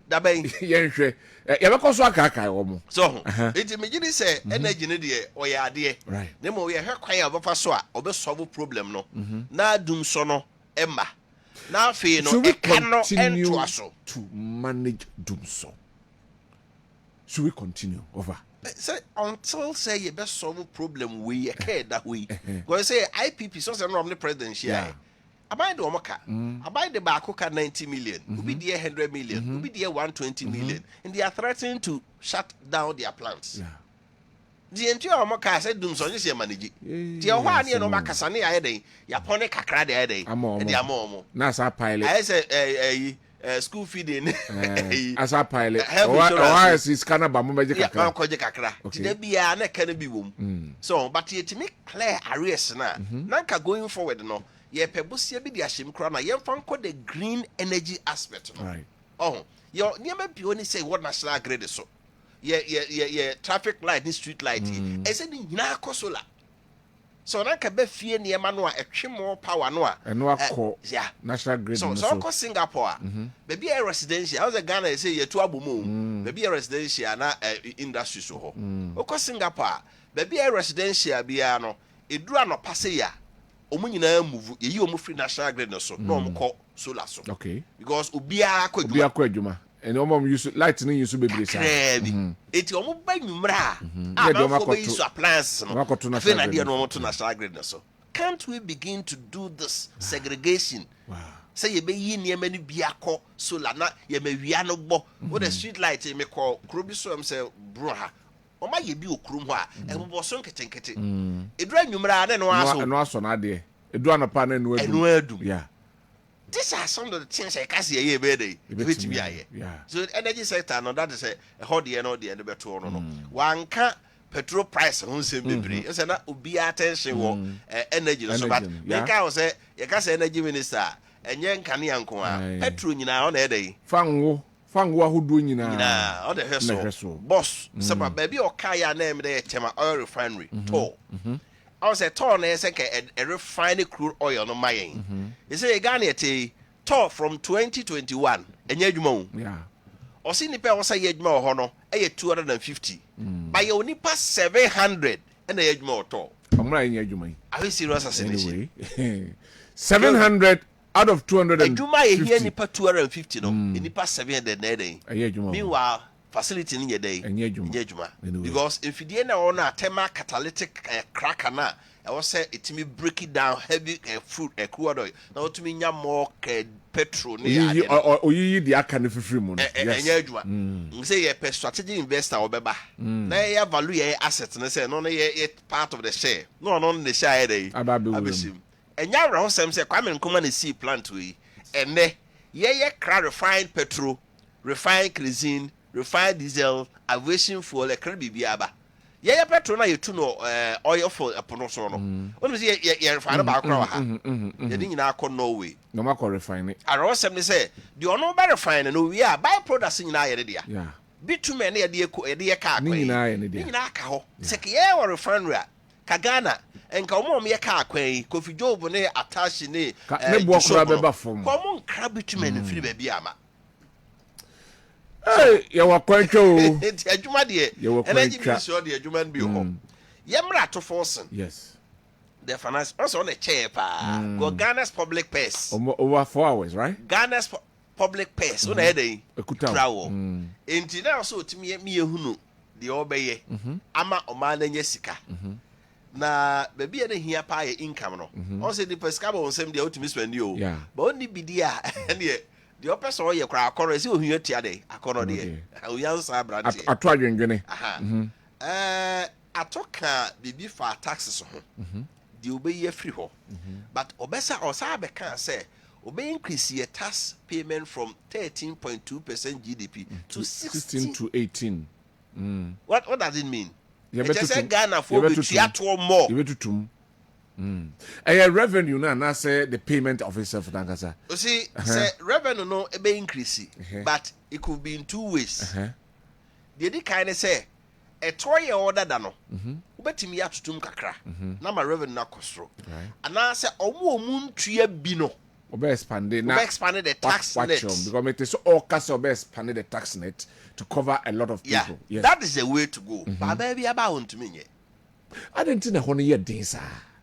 da ben yenhwe ya beko so aka omo. So it imagine say energy ne de oya ade. Right. Nemo ye hwe kwan obefa so a obe solve problem no. Na dum so no Emma. Now, no, we cannot continue to manage Doomso? Should we continue? Over. Say until say you best solve problem we care that way. Because say IPP so say no the president here. About the omaka. About the bakoka 90 million. Ubi there 100 million. Ubi there 120 million. And they are threatening to shut down their plants. Yeah. The entire omaka said Doomso you see manage. The one you no makasa ne ayede. Ya pone kakra de ayede. And they are more. Na sa pilot. I say school feeding. As a pilot. Why is this kind of bamubaji kakra? Yeah, koje kakra. Today be a na can be wom. So, but ye to make clear arrears na. Nanka going forward no. Ye pebusia bi dia shim kra na ye fanko the green energy aspect no. Right. Oh, your niema bi oni say what national grid so. Ye traffic light, this street light. E say ni nyina akosola. So nanka be fie niema no a etwe more power no a. Eno akọ. Yeah. National grid so ko Singapore. Baby a residential. How's the Ghana say ye to abomu. Baby a residential na industry so ho. Oko Singapore. Baby a residential bia no. Edura no passe ya. Omu nyina move. Ye omu free national grid no so. No omu ko solar so. Okay. Because obia ko eduma. Obia ko eduma. And omom use lightning use baby say. Eti omu ba nwumra. Am for use appliances no. Fe na dia no omu to national grid no so. Can't we begin to do this segregation? Wow. Say ye be yi niema ni bia ko solar na ye me wia no gbo. Wo the street light me call krobi so am say bro ha. Oma ye bi okrum ho a e bo so nketenkete. Edura nwumra na no aso. No aso na de. Edura no pa na no adum. Yeah. These are some of the things I can see here, baby. Yeah. So energy sector, no, that is a hot year, no, the end of the tour. No, one can't petrol price, who's saying, baby. It's an be attention, energy. So, but you can't say, you can't say energy minister, and young Kanyanko, petrol, you know, on a day. Fango who doing you now, on the hustle. Boss, some baby or Kaya name there, Tema oil refinery, toll. I was a torn a refined crude oil no my. You say Ghana tour from 2021 and yejumo. Yeah. Or see nipa was a yejmo hono, a 250. By your nipa 700 and a yejmo tour. I'm right in yejumai. Are you serious as anyway? 700 out of 250. Juma here nipa 250 no, nipa 700 nede. Meanwhile, facility in your day and yejuma. Because if you didn't own a tema catalytic cracker na, I was say it to me break it down heavy fruit crude oil. Now to me more petrol or you the account for free money. Yes. Say a strategic investor or beba. Na ya value your assets and say no part of the share. No the share day. And ya round some say Kwabena come and see plant we and ye refined petrol, refined kerosene, refined diesel, aviation fuel, a crabby biaba. Yeah, petrol na yetu no oil for epono so no. When say ye refine ba akra wa ha. Ye din nyina akọ Norway. No ma ko refine. Ara osem ne say the ono ba refine no we are by products nyina ye de ya. Yeah. Bitumen na ye de ka akwa. Ni nyina ye ne de. Ni nyina aka ho. Se ke ye wa refinery ka Ghana enka omo ye ka akwa yi Kofi Job ne attache ne ne bo kura be ba fom. Ko mo nkra bitumen firi ba bi ama. Hey, you were quite true. It's a juma dear. You were quite true. Sure, dear Juman be home. Yamra to Forsen. Yes. The finance also on a chair. Go Ghana's public purse. Over 4 hours, right? Ghana's public purse. On a day. Travel. And now so to me, who the obey. Ama Omana Jessica. Na baby and here pay income. No. Also, the Pescabo on same day to miss when you. Yeah. But only be dear. And yet. The upper saw your crowd, see who you tiade, a corner dear. How young Sabra. I tried you in Guinea. I took baby for taxes. The obey a free hole. But Obesa or Sabe can say, obey increase your tax payment from 13.2% GDP to 16 to 18. What does it mean? You better say Ghana for more. You better to. A revenue na say the payment of itself Nankasa. You see, say revenue no e be increase, but it could be in 2 ways. The kind of say a toy order dano. Ubetimi atutum kakra. Na ma revenue na kosro. And na say omo mun tue bino. Obe expanded na. Obe expanded the tax net. Because it is all cast obe expanded the tax net to cover a lot of people. Yeah, yes. That is the way to go. But baby about to me. I didn't think one year days.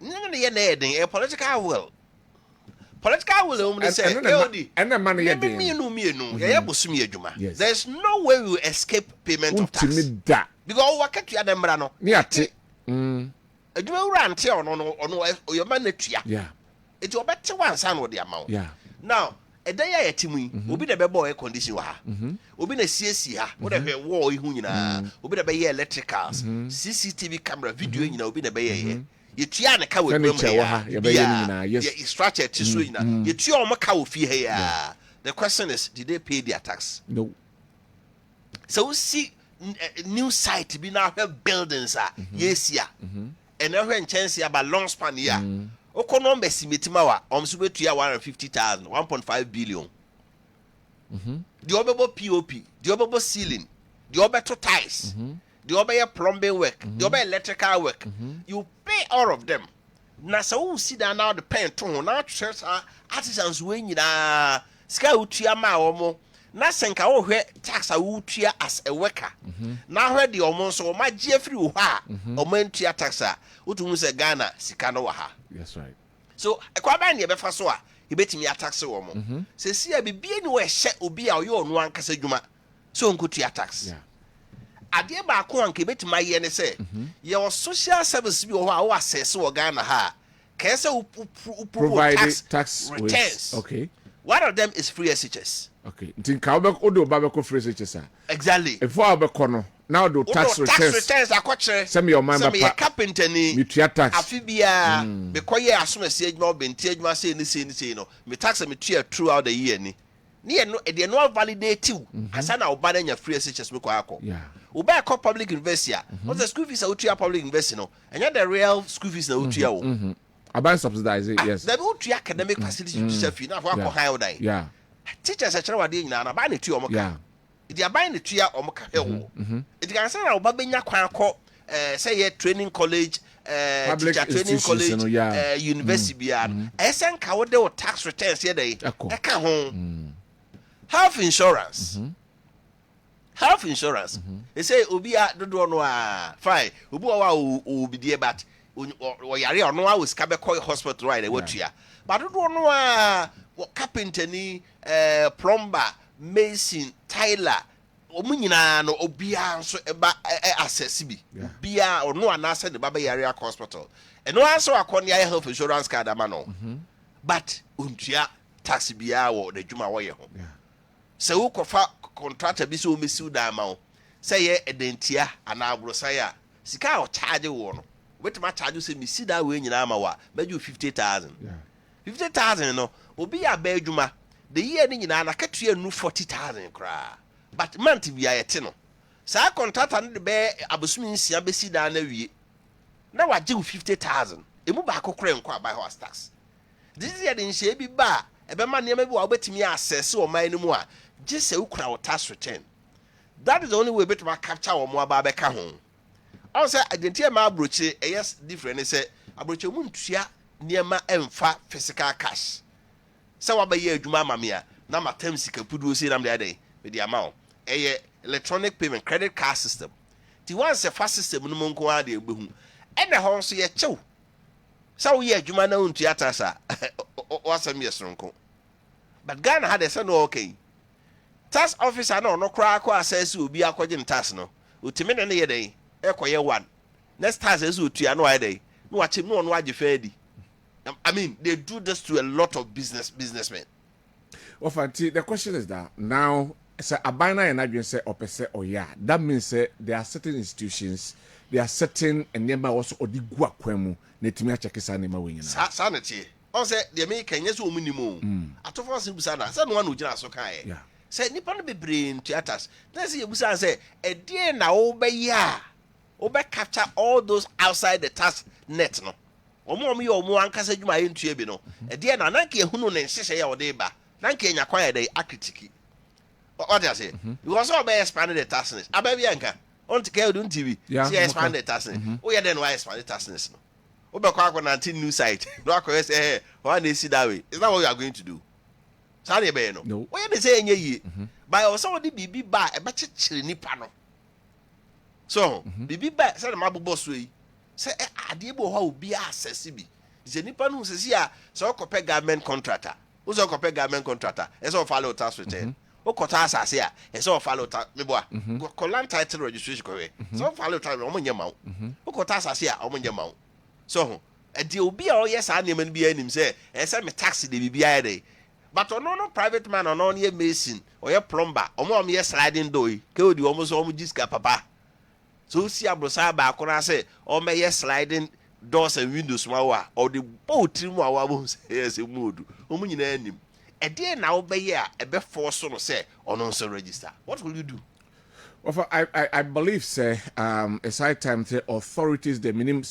A political will. Political will only say, and the money there's no way we will escape payment of tax. Because what can you have them run? Yeah, a dual run tail on your money. Yeah, it's your better one son with the amount. Yeah, now a day I team will be the boy condition. Will be a CSC, whatever war you will be the electricals, CCTV camera video, you know, be the bay. You tiana ka with you structure to so you tio maka wo fi here. The question is, did they pay their tax? No. So we see new site be now have buildings yes yeah. And now when chance about long span here. Okono mbesi metima wa omso betua 150,000 1.5 billion. The obebo POP, the obebo ceiling, the obeto ties. The obey plumbing work, the obey electrical work. You pay all of them. Now, so see that now the pen tone, now church artisans win sky utia ma omo. Now, senka o he tax a utia as a worker. Now, heard the almost so my Jeffrey ha, or mentia taxa, utumus Ghana, Sikano ha. That's right. So, a Kwabena befasoa, he bet me a tax woman. Say, see, I be anywhere set ubi our own one casajuma. So, good to your tax. Yeah. Adeɛ baako anke betima yɛ ne sɛ your social service bi wɔ hɔ a wo access wɔ Ghana ha kɛsɛ provide tax returns. Okay. One of them is free SHS. Okay. Ntin ka wo do ba be ko free SHS. Exactly. If I be kono now do tax returns akɔkyerɛ sɛ me your man ba pa carpenter ni me tua tax afi bia me kɔyɛ asomasi adwuma obenti adwuma sɛ ni sɛ no me tax me tua throughout the year ni no e no validate you asa na oba na nya free SHS me kɔ akɔ. Yeah. Uba call public university. What's the school fees out public university no? And yet the real school fees out here. About subsidize it, yes. The out academic facilities to self now for higher day. Yeah. Teachers are trying to na buy it to your yeah. They are buying it to your omoka. It can say about benya kwanko say training college teacher training college university beyond. Esen ka wo de tax returns here dey. Eka ho. Health insurance. Health insurance. They say Obia do no fine. Obu wa obi die but o yare ono wa sika be call hospital right there watua. But do no carpenter ni plumber, mason, tiler. Omu nyina no obia nso eba access bi. Bia ono anase de baba yare hospital. Eno anso akoni health insurance card ama no. But untua tax bia wo de dwuma wo ye ho. Se wo kofa contractor bi so mesiu da ma wo say ye edentia ana abrosa ya sika o charge wo no wetima charge say mesi da we nyina ma wa meju 50,000 50,000 no obi ya ba adwuma the year ni nyina na katua nu 40,000 kra but month bi ayete no Sa contractor no be abosumi nsia be si da na wie. Na waje 50,000. Emu ba akokore nkwa by horse tax. This year the nhye bi ba ebe ma ne bi wa obetimi access o man no mu a just say ukura o tax return. That is the only way better capture o mo aba be ka ho. I say identity ma abroche yes different say abroche mu ntua niema emfa physical cash. Say wa ba ye adwuma mamia na matam sika puduo say nam dey with the amount. Electronic payment credit card system. The one say fast system no mo nko ade egbehu. E na ho so ye chew. Say we ye adwuma na ntua tasa. Wasam yesronko. But Ghana had a say no okay. Tax officer no kra kwa access obi akogye tax no. Utimi ne ye dey. Ekoye one. Next tax is utua no ide. No wachi no no age faidi. I mean, they do this to a lot of businessmen. Well, Fanti, the question is that now, say abina and adwin say opese oya. That means say there are certain institutions, there are certain enema also odigu akwemu netimi achekisa nema wenyina. Sanity. On say the American yes wo minimum. Atofo simbusa na say no one ujina so kan e. Say nipa no bebre ntu atas. Na say yebusa say e die na wo be ya. Wo be capture all those outside the tax net no. Omo ye omo ankasa dwuma ye ntu bi no. E die na nanka ehunu ne nhyehyɛ ya wo de ba. Nanka enya kwan ya dey akritiki. What I say? Because all be expand the tax net. Ababi anka. On to care do TV. See expand the tax net. Oh yeah then why expand the tax net no? Obekwa akọ 19 new site. No akọ say hey, why dey see that way? Is that what you are going to do? Sani be no. Why dey say enye yi? By somebody bibi ba e be chichire nipa no. So, bibi ba say na mabobo so yi. Say ade bo ho obi access bi. Is nipa no say sia so okope government contractor. Who so okope government contractor? E so follow tax return. Okota asase a e so follow tax me boa. Ko land title registration ko we. So follow tax o mo nyama wo. Okota asase a o mo nyama wo. So, the obi a yes I name be anim say, say me taxi the BBI day. But no private man or no ye mason or ye plumber, or more me sliding door, kill the almost jiska papa. So see a brosa ba kona say, or may ye sliding doors and windows mawa, or the boat trim wa won't say as a mood, in anim. A dear now be ye a be force on say on also register. What will you do? Well, I believe, say, a side time, the authorities, the minimum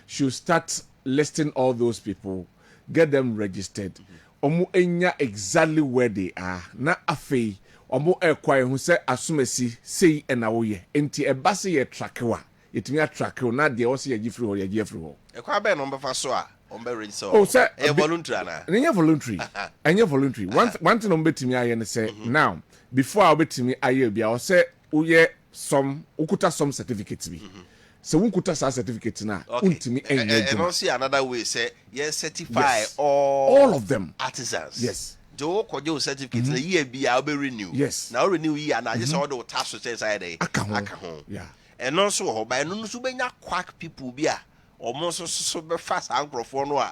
should start listing all those people, get them registered. Omu enya exactly where they are. Na afei, omu ekwaye who say asumesi say enawoye. Enti ebasi ye trakewa. Yetimi a trakewa na de osi ye jifri ho ye jifri ho. Ekwabe no mbefa so a ombe register. Oh, say voluntary na. Enya voluntary. Enya voluntary. One thing ombe timi aye ne say now. Before I bet me aye bia o say uye some ukuta some certificates bi. So ukuta some certificates na untimi enye. And also see another way say yes certify all of them artisans. Yes. Do kojo certificate na year bia o be renew. Yes. Now renew year na just all the tax return side dey. Aka ho. Yeah. And also ho by no so benya quack people bia. Almost so be fast ankrofo no a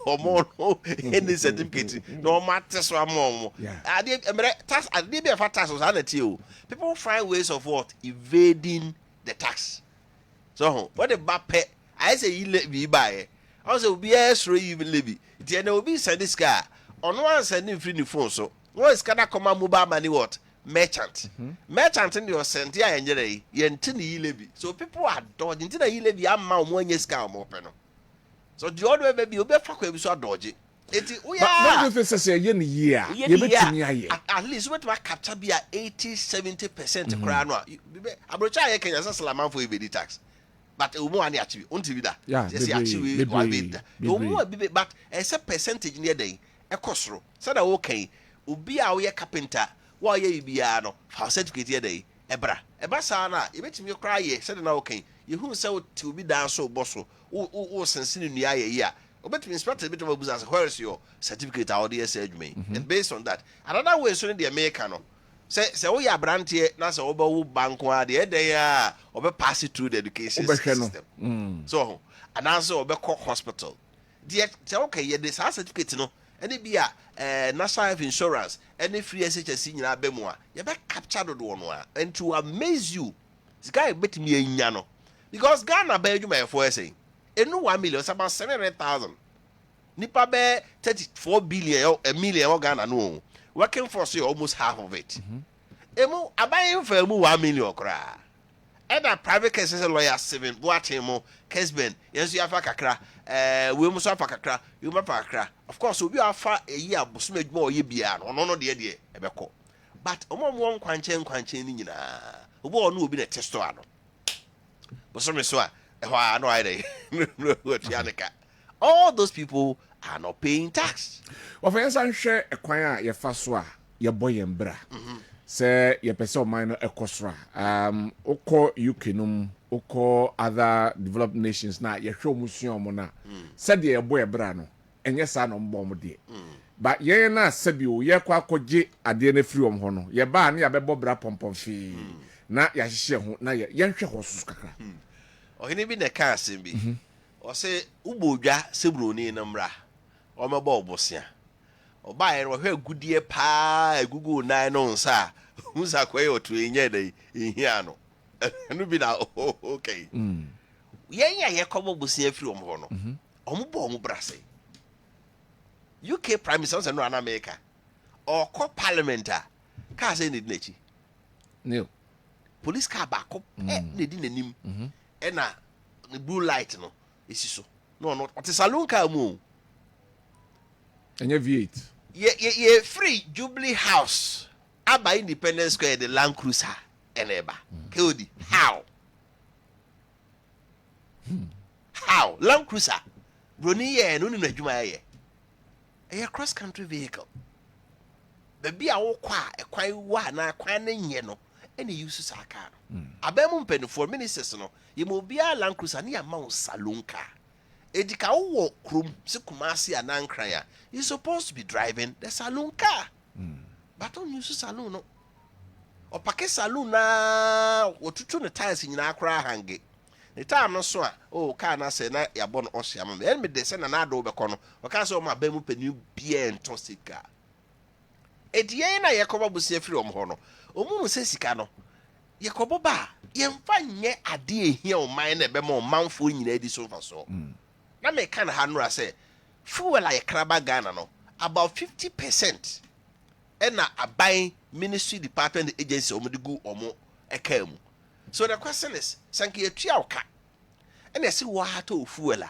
omo no any certificate no matter so amom ade tax ade be fa tax so na tie people find ways of what evading the tax. So what the bape I say you levy buy also be extra even levy there will be send this car on one sending free the phone so what is kana come mobile money what merchant merchant in your sent ya enjere yentini levy so people are dodging into the levy am one year scam open so the other way be obe fa kwa bi so dodge eti we are but no say ye year ye betimi aye at least we to capture be 80-70% kra no abrocha ye Kenya say salaman for evade tax but umu ani achieve unti bi da yes achieve wa bi umu bi but a percentage near dey e kosoro say na okay obi a we carpenter why ye bia no for certificate ye dey ebra sa na e betimi kra ye say na okay ye hu say ti obi dan so boso o sensini nua ye ya obetimi inspector bit of business where is your certificate our DS adwuma and based on that another way so in the America no say we ya brantie na say obawu banko a de dey a obe pass it through the education system so and also obe call hospital the say okay ye this certificate no any be a national health insurance any free SHS nyina be mu a ye be capture do no a and to amaze you this guy betimi anya no because Ghana be adwuma for say enu 1 million about 700,000 nipa be 34 billion a million Ghana no working for say almost half of it emu abayin fa emu 1 million kra. And a private case is a lawyer 7 Boatemo, Kessben, yes, you have a kakra, we must have a kakra, you must have a kakra. Of course, we are far a year, Busmate more ye be on no dear dear, Ebeko. But one quanchen in who will be a testoano. But some is why I know I all those people are not paying tax. Well, for instance, share a choir, your first one, your boy and bra. Say your person minor ekosra oko UK num oko other developed nations na ye hwe musuon mo na said ye boy bra no enye sa no mbom de but ye na sabi o ye kwa akogye ade na free om ho no ye ba na ya bebo bra pompom fi na ya hye ho na ye hwe ho susu kakra ohini bi na ka asem bi o se ubodwa sebroni na mra o mebo obosia oba ye no hwe agudie pa agugu nan no nsa Musa kwaye otu enye dey ehia no enu bi na okay yenya ye kobo busia firi omho no ombo omo brase UK prime minister no na America or co parliament ka say need nachi no police car back up need nanim e na the blue light no esiso no oti saloon car mu enye V8 ye free Jubilee House Aba Independence Square, the Land Cruiser, and Eba. Kodi, how? How? Land Cruiser. Bruni ye, no need to my a cross country vehicle. The be a quite one, a quite yeno, any uses a car. A bemum penny for ministers, no, you will be a Land Cruiser near Mount Salunka. Edika walk room, Sukumasi and Ankraya. You're supposed to be driving the saloon car. But don't use saloon no. Or pake saloon na otutu ne tires nyina akra hange. The time no so oh car na say na ya bon osia ma. En me de say na na do be kono. O ka say o ma ba mu panu bia ento sika. Ediye na ye koba busia firi om ho no. Omu se sika no. Ye kobo ba ye mfa nye ade ehia o man na be ma o manfo nyina di so fa so. Na me kan ha no say fuel like kraba Ghana no about 50%. Na abai ministry department agency omudigu omo ekam. So the question is sanke etua oka and say wa to fuela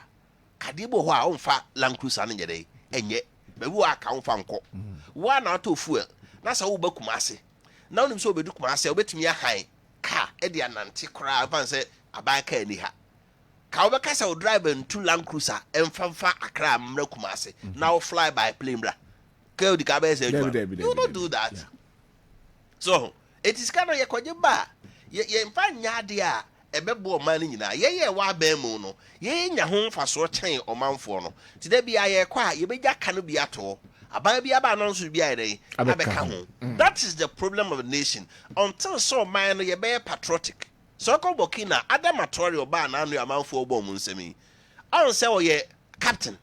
kade bo ho a onfa Land Cruiser no nyede enye be wo aka onfa nko wa na to fuel na sa wo bakuma ase na onim so obedu kuma ase obetumi ahan ka e de anante kora fan say abai ka ni ha ka wo ka sa wo drive into Land Cruiser emfa akra amra kuma ase now fly by plane bra. You don't do that. Yeah. So it is kind of ye kwaje ba ye mfa nya de a ebebo man nyina ye wa ban mu no ye nya ho mfa so chen omanfo no ti da bia ye kwa ye beja ka no bia to aban bia ba no so bia dey abeka ho. That is the problem of the nation until so man no ye be patriotic so ko Burkina Adam Atori oba na anu amanfo obo mu nsemi on say o ye captain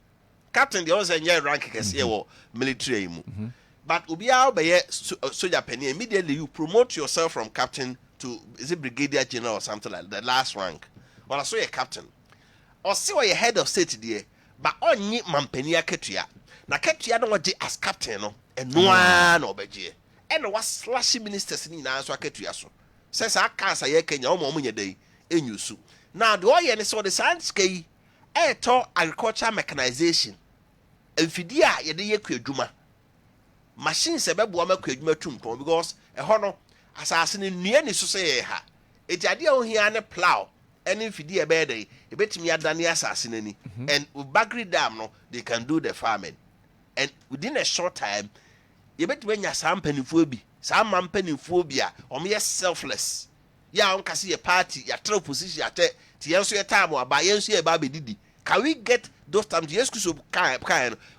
the also enjoy rank kese wo military mu but ubia obeye soldier penny immediately you promote yourself from captain to is it brigadier general or something like the last rank well so you captain or see what you head of state there but only mampeni aketua na ketua no oje as captain no eno na obeje and was slash ministers ni na so aketua so says aka ye Kenya omo nye dey enyusu now the oye ne so the science kei eto agriculture mechanization enfidi a ye de ye kwadwuma machines ebebo ma kwadwuma tumton because eho no asase ne nua ni so say ha ejade a ohia ne plow ene enfidi e be dey e betimi adane asase nani and with Bagri Dam no they can do the farming and within a short time ye betimi nya sampanifo bi sampanifo bi a omye selfless ya on kase ye party ya throw position ya te ti yenso ye time aba yenso ye ba be didi. Can we get those times? Yes, so kind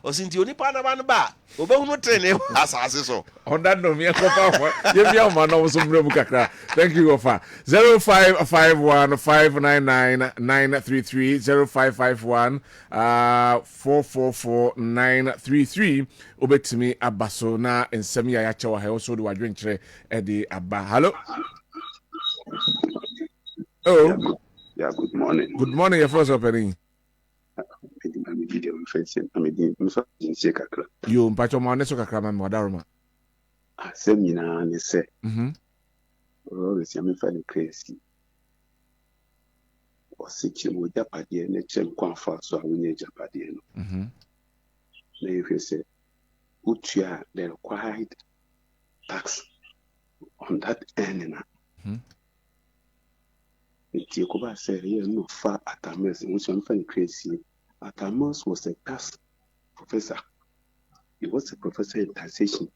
or since you only partner man ba obehunu train asase so on that no me kofa ye bia ma no so mre mu kakra. Thank you ofa 0551599933 0551 444933 obetimi abaso na ensem ya ya chewa he so do wadwenkyere e di aba. Hello. Oh yeah, good morning. Good morning, your first opening. You mpacho ma neso kakra ma wadaroma. Asem nyina ne se. always I'm feeling crazy. Or sitting with Japadi and a chem quanfa, so I will need Japadi. If you say, Utia, the required tax on that earning. Tiokoba said, "Here no far at Amos, which I'm feeling crazy." At Amos was a tax professor. He was a professor in taxation.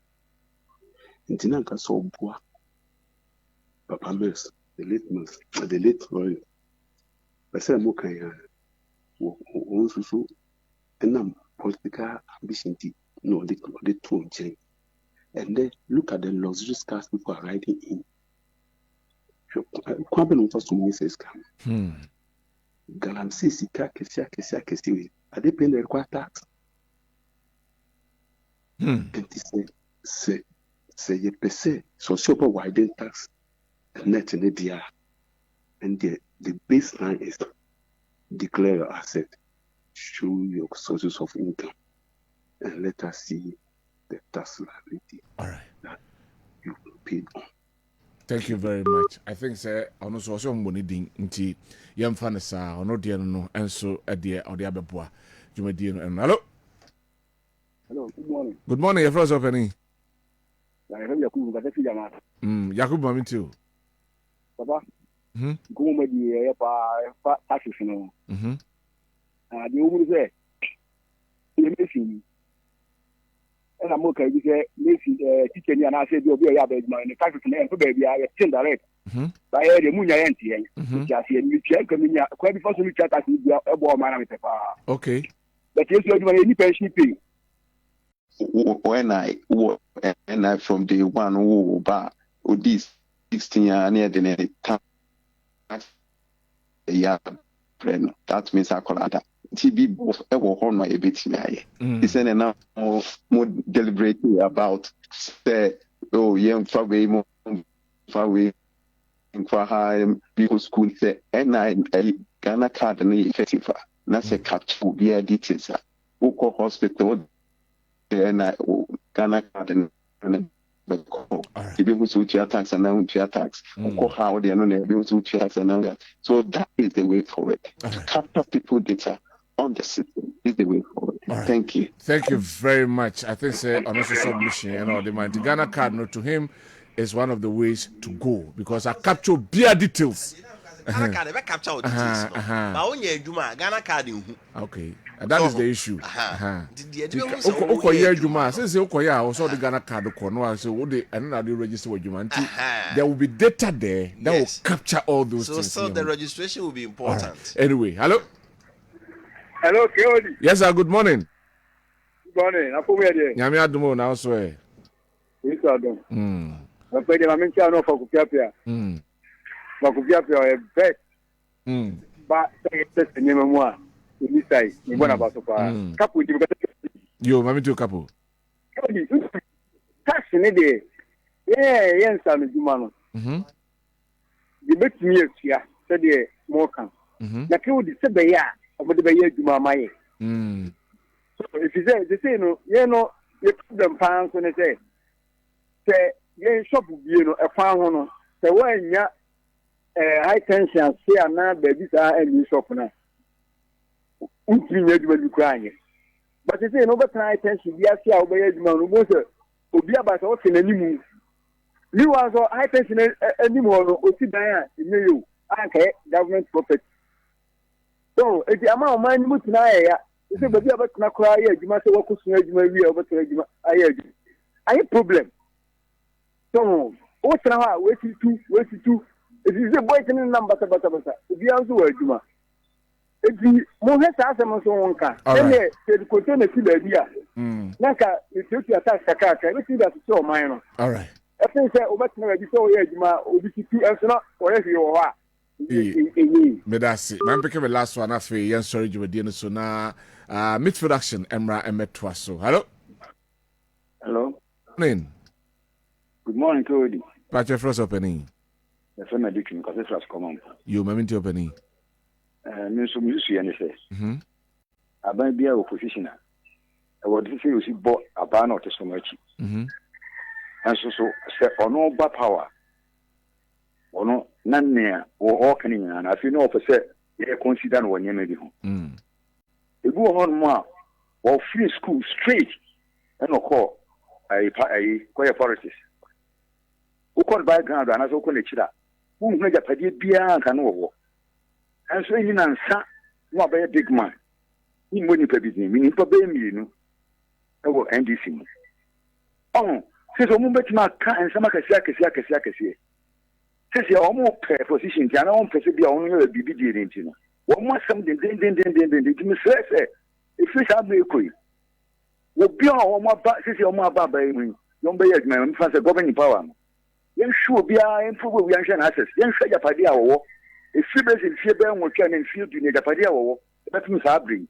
In Tinanka saw Bois, Papa Mills, the late Royal. I said, Mokaya, also, and political ambition, no, the two change. And then look at the luxurious cars people are riding in. Kwabena was to Mrs. Galamsi, Sika, Kessia, are they paying the required tax? And he say, you pay so super widen tax and net in the DR. And the baseline is declare your asset, show your sources of income, and let us see the tax liability. All right. That you paid on. Thank you very much. I think sir ono so so mboni din nti yemfa ne sa ono de no enso ade ode abeboa dwumadi no. Hello. Hello, good morning. Good morning, your first opening. I have Yakubu Gatefi Jama. Yakubu mami too. Papa. Go me di pa taxes no. The woman say you and I'm okay with the teacher and I said you'll be a bed man, the taxes and baby I send direct. But I had a munya empty just here you check quite before you chat as you a boy man with papa. Okay. But yes, you are any pension pay. When I from the one who bar this 16 year near the time that means I call that TB ever hold my bit here. He said now more deliberately about the young far away in people school say and I Ghana card and effective. That's a capture be a details. Oko hospital and I Ghana card and people who tax and now tax. How they are not able to tax and that. So that is the way forward. To capture people data on the system is the way forward. Right. Thank you. Thank you very much. I think say on also submission and all the man. The Ghana card no to him is one of the ways to go because I capture beer details. Ghana card never capture details. But only Juma Ghana card in okay. And that is the issue. Okoye Juma, since Okoya also the Ghana card no so what they and now they register with Juma. There will be data there that will capture all those things. So the registration will be important. Right. Anyway, hello. Hello, Keodi. Yes, sir. Good morning. Good morning. Apo me there. Nyame adumo na so e. Yes, adum. Na pe de ma mentia no for kupiapia. Ma kupiapia e bet. Ba say test ni memu a. Ni sai, ni bona ba so pa. Kapu di ka. Yo, mami to kapu. Keodi. Tax ni de. Yen sa no juma no. Di betimi atua. Se de mo kan. Na Keodi se be ya. About the year Juma Maye. So if you say no, you put them pounds when they say, shop a pound, the way high tension, say, and now babies are any shop now. You will be crying. But they say, no, but high tension, we are here over Juma, who be about us in any move. You are so high tension anymore, or sit there in you, okay, government property. So, if the amount of money put in here, it's a baby about to cry. You must work with you over to I have problem. So, what's now? Wait to. If you say boy, can number, if you also work, Juma. If you more has asked them so one car, then they continue to the idea. Naka, if you attack the car, I see that's so minor. All right. I think that over to so yeah, Juma, OBC2 and so not, whatever you are. Medasi. Man pick the last one after yan sorry you were dealing so now mid production Emra Emetwaso. Hello. Hello. Morning. Good morning, Cody. Patch your first opening. The same addiction because this was common. You moment opening. Me so me su yan say. Aban bia opposition. I would say you see bought aban or so much. And so say ono ba power. ono nanne o kan nyina na afi no ofese ye consider no wonyeme bi ho ebu ho no a o free school straight and o call ai koye forests o call background ana so ko ne chira wo hu ja pade bia kan wo and so nyina nsa no ba big man ni mo ni pa bi ni pa be mi no e wo NDC mo se so mo betima ka ensa makasi Since you almost position, can I own Persibia only a BBD in one more something, then, if you have me quick. Will be all my back, since you're my baba, young bay, man, fancy governing power. Then sure be I improve with young assets, then say a padia war. If fibers in Fibber will turn and feel to need a padia war, that means I bring.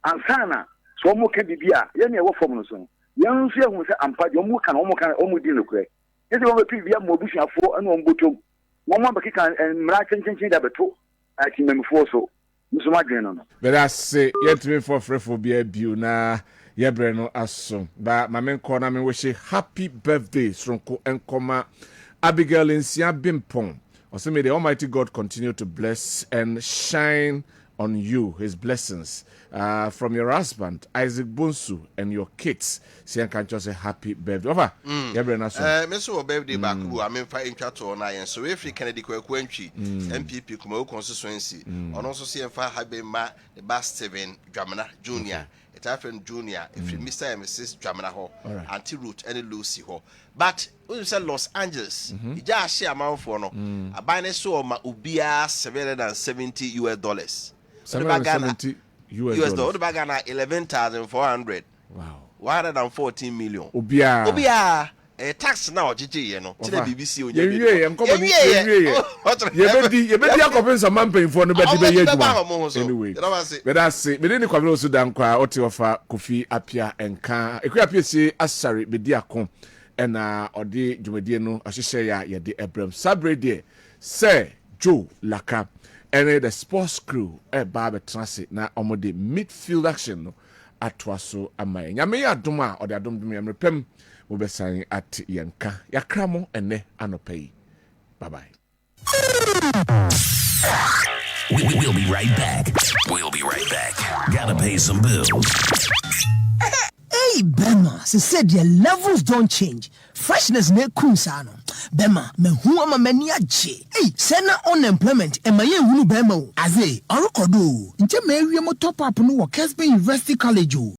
And Sana, so more can be beer, young work from us. Young say, I'm part your more can almost deal with. This is what we have Mobusia for and one bottom. One more can and Maracan that beto. I can remember for so. Mr. Madrian. But I say, yet me for free for be a na Yebreno aso. But my men corner me wish happy birthday, Stronko and Koma Abigail in Sia Bimpong. Also, may the Almighty God continue to bless and shine on you, his blessings. From your husband, Isaac Bunsu, and your kids. Say, can just say happy birthday. Over. Mr. Birthday back, I mean, for Inchato on I, so if you Kennedy Quenchi, MPP Kumo constituency, and also see if I have been the Bass Steven Dramana Jr., a Typhoon Jr., if you Mr. and Mrs. Dramana Ho, Auntie Root, and Lucy Ho. But when you say Los Angeles, you just share amount for no, a binary so ma ubia $770. $770 US dollar. Bagana 11,400. Wow. 114 million. Obia. Tax now, Gigi, you know. To the BBC. You bet you compare some man paying for no better. Anyway, but I say, but then the Kwabena also Dankwah, Oti offer Kofi Apia and Ka. If we appear say Asari, Bediakon, and Odi Jumediano, Ashishaya, Yadi Abram, Sabre de, say Joe Laka. And the sports crew Barber Transit na omode midfield action no atwaso amay nyame ya doma or the adom dum yam repem wo be san at yanka yakramo ene anopai. Bye bye. We'll be right back. Gotta pay some bills. Hey, Bema, she said your levels don't change. Freshness ne kunsano. Bema, me huama mania je. Hey, sena unemployment. Emaye hunu Bema. Aze, arukodo. Nche me wi mo top up no Kessben University College.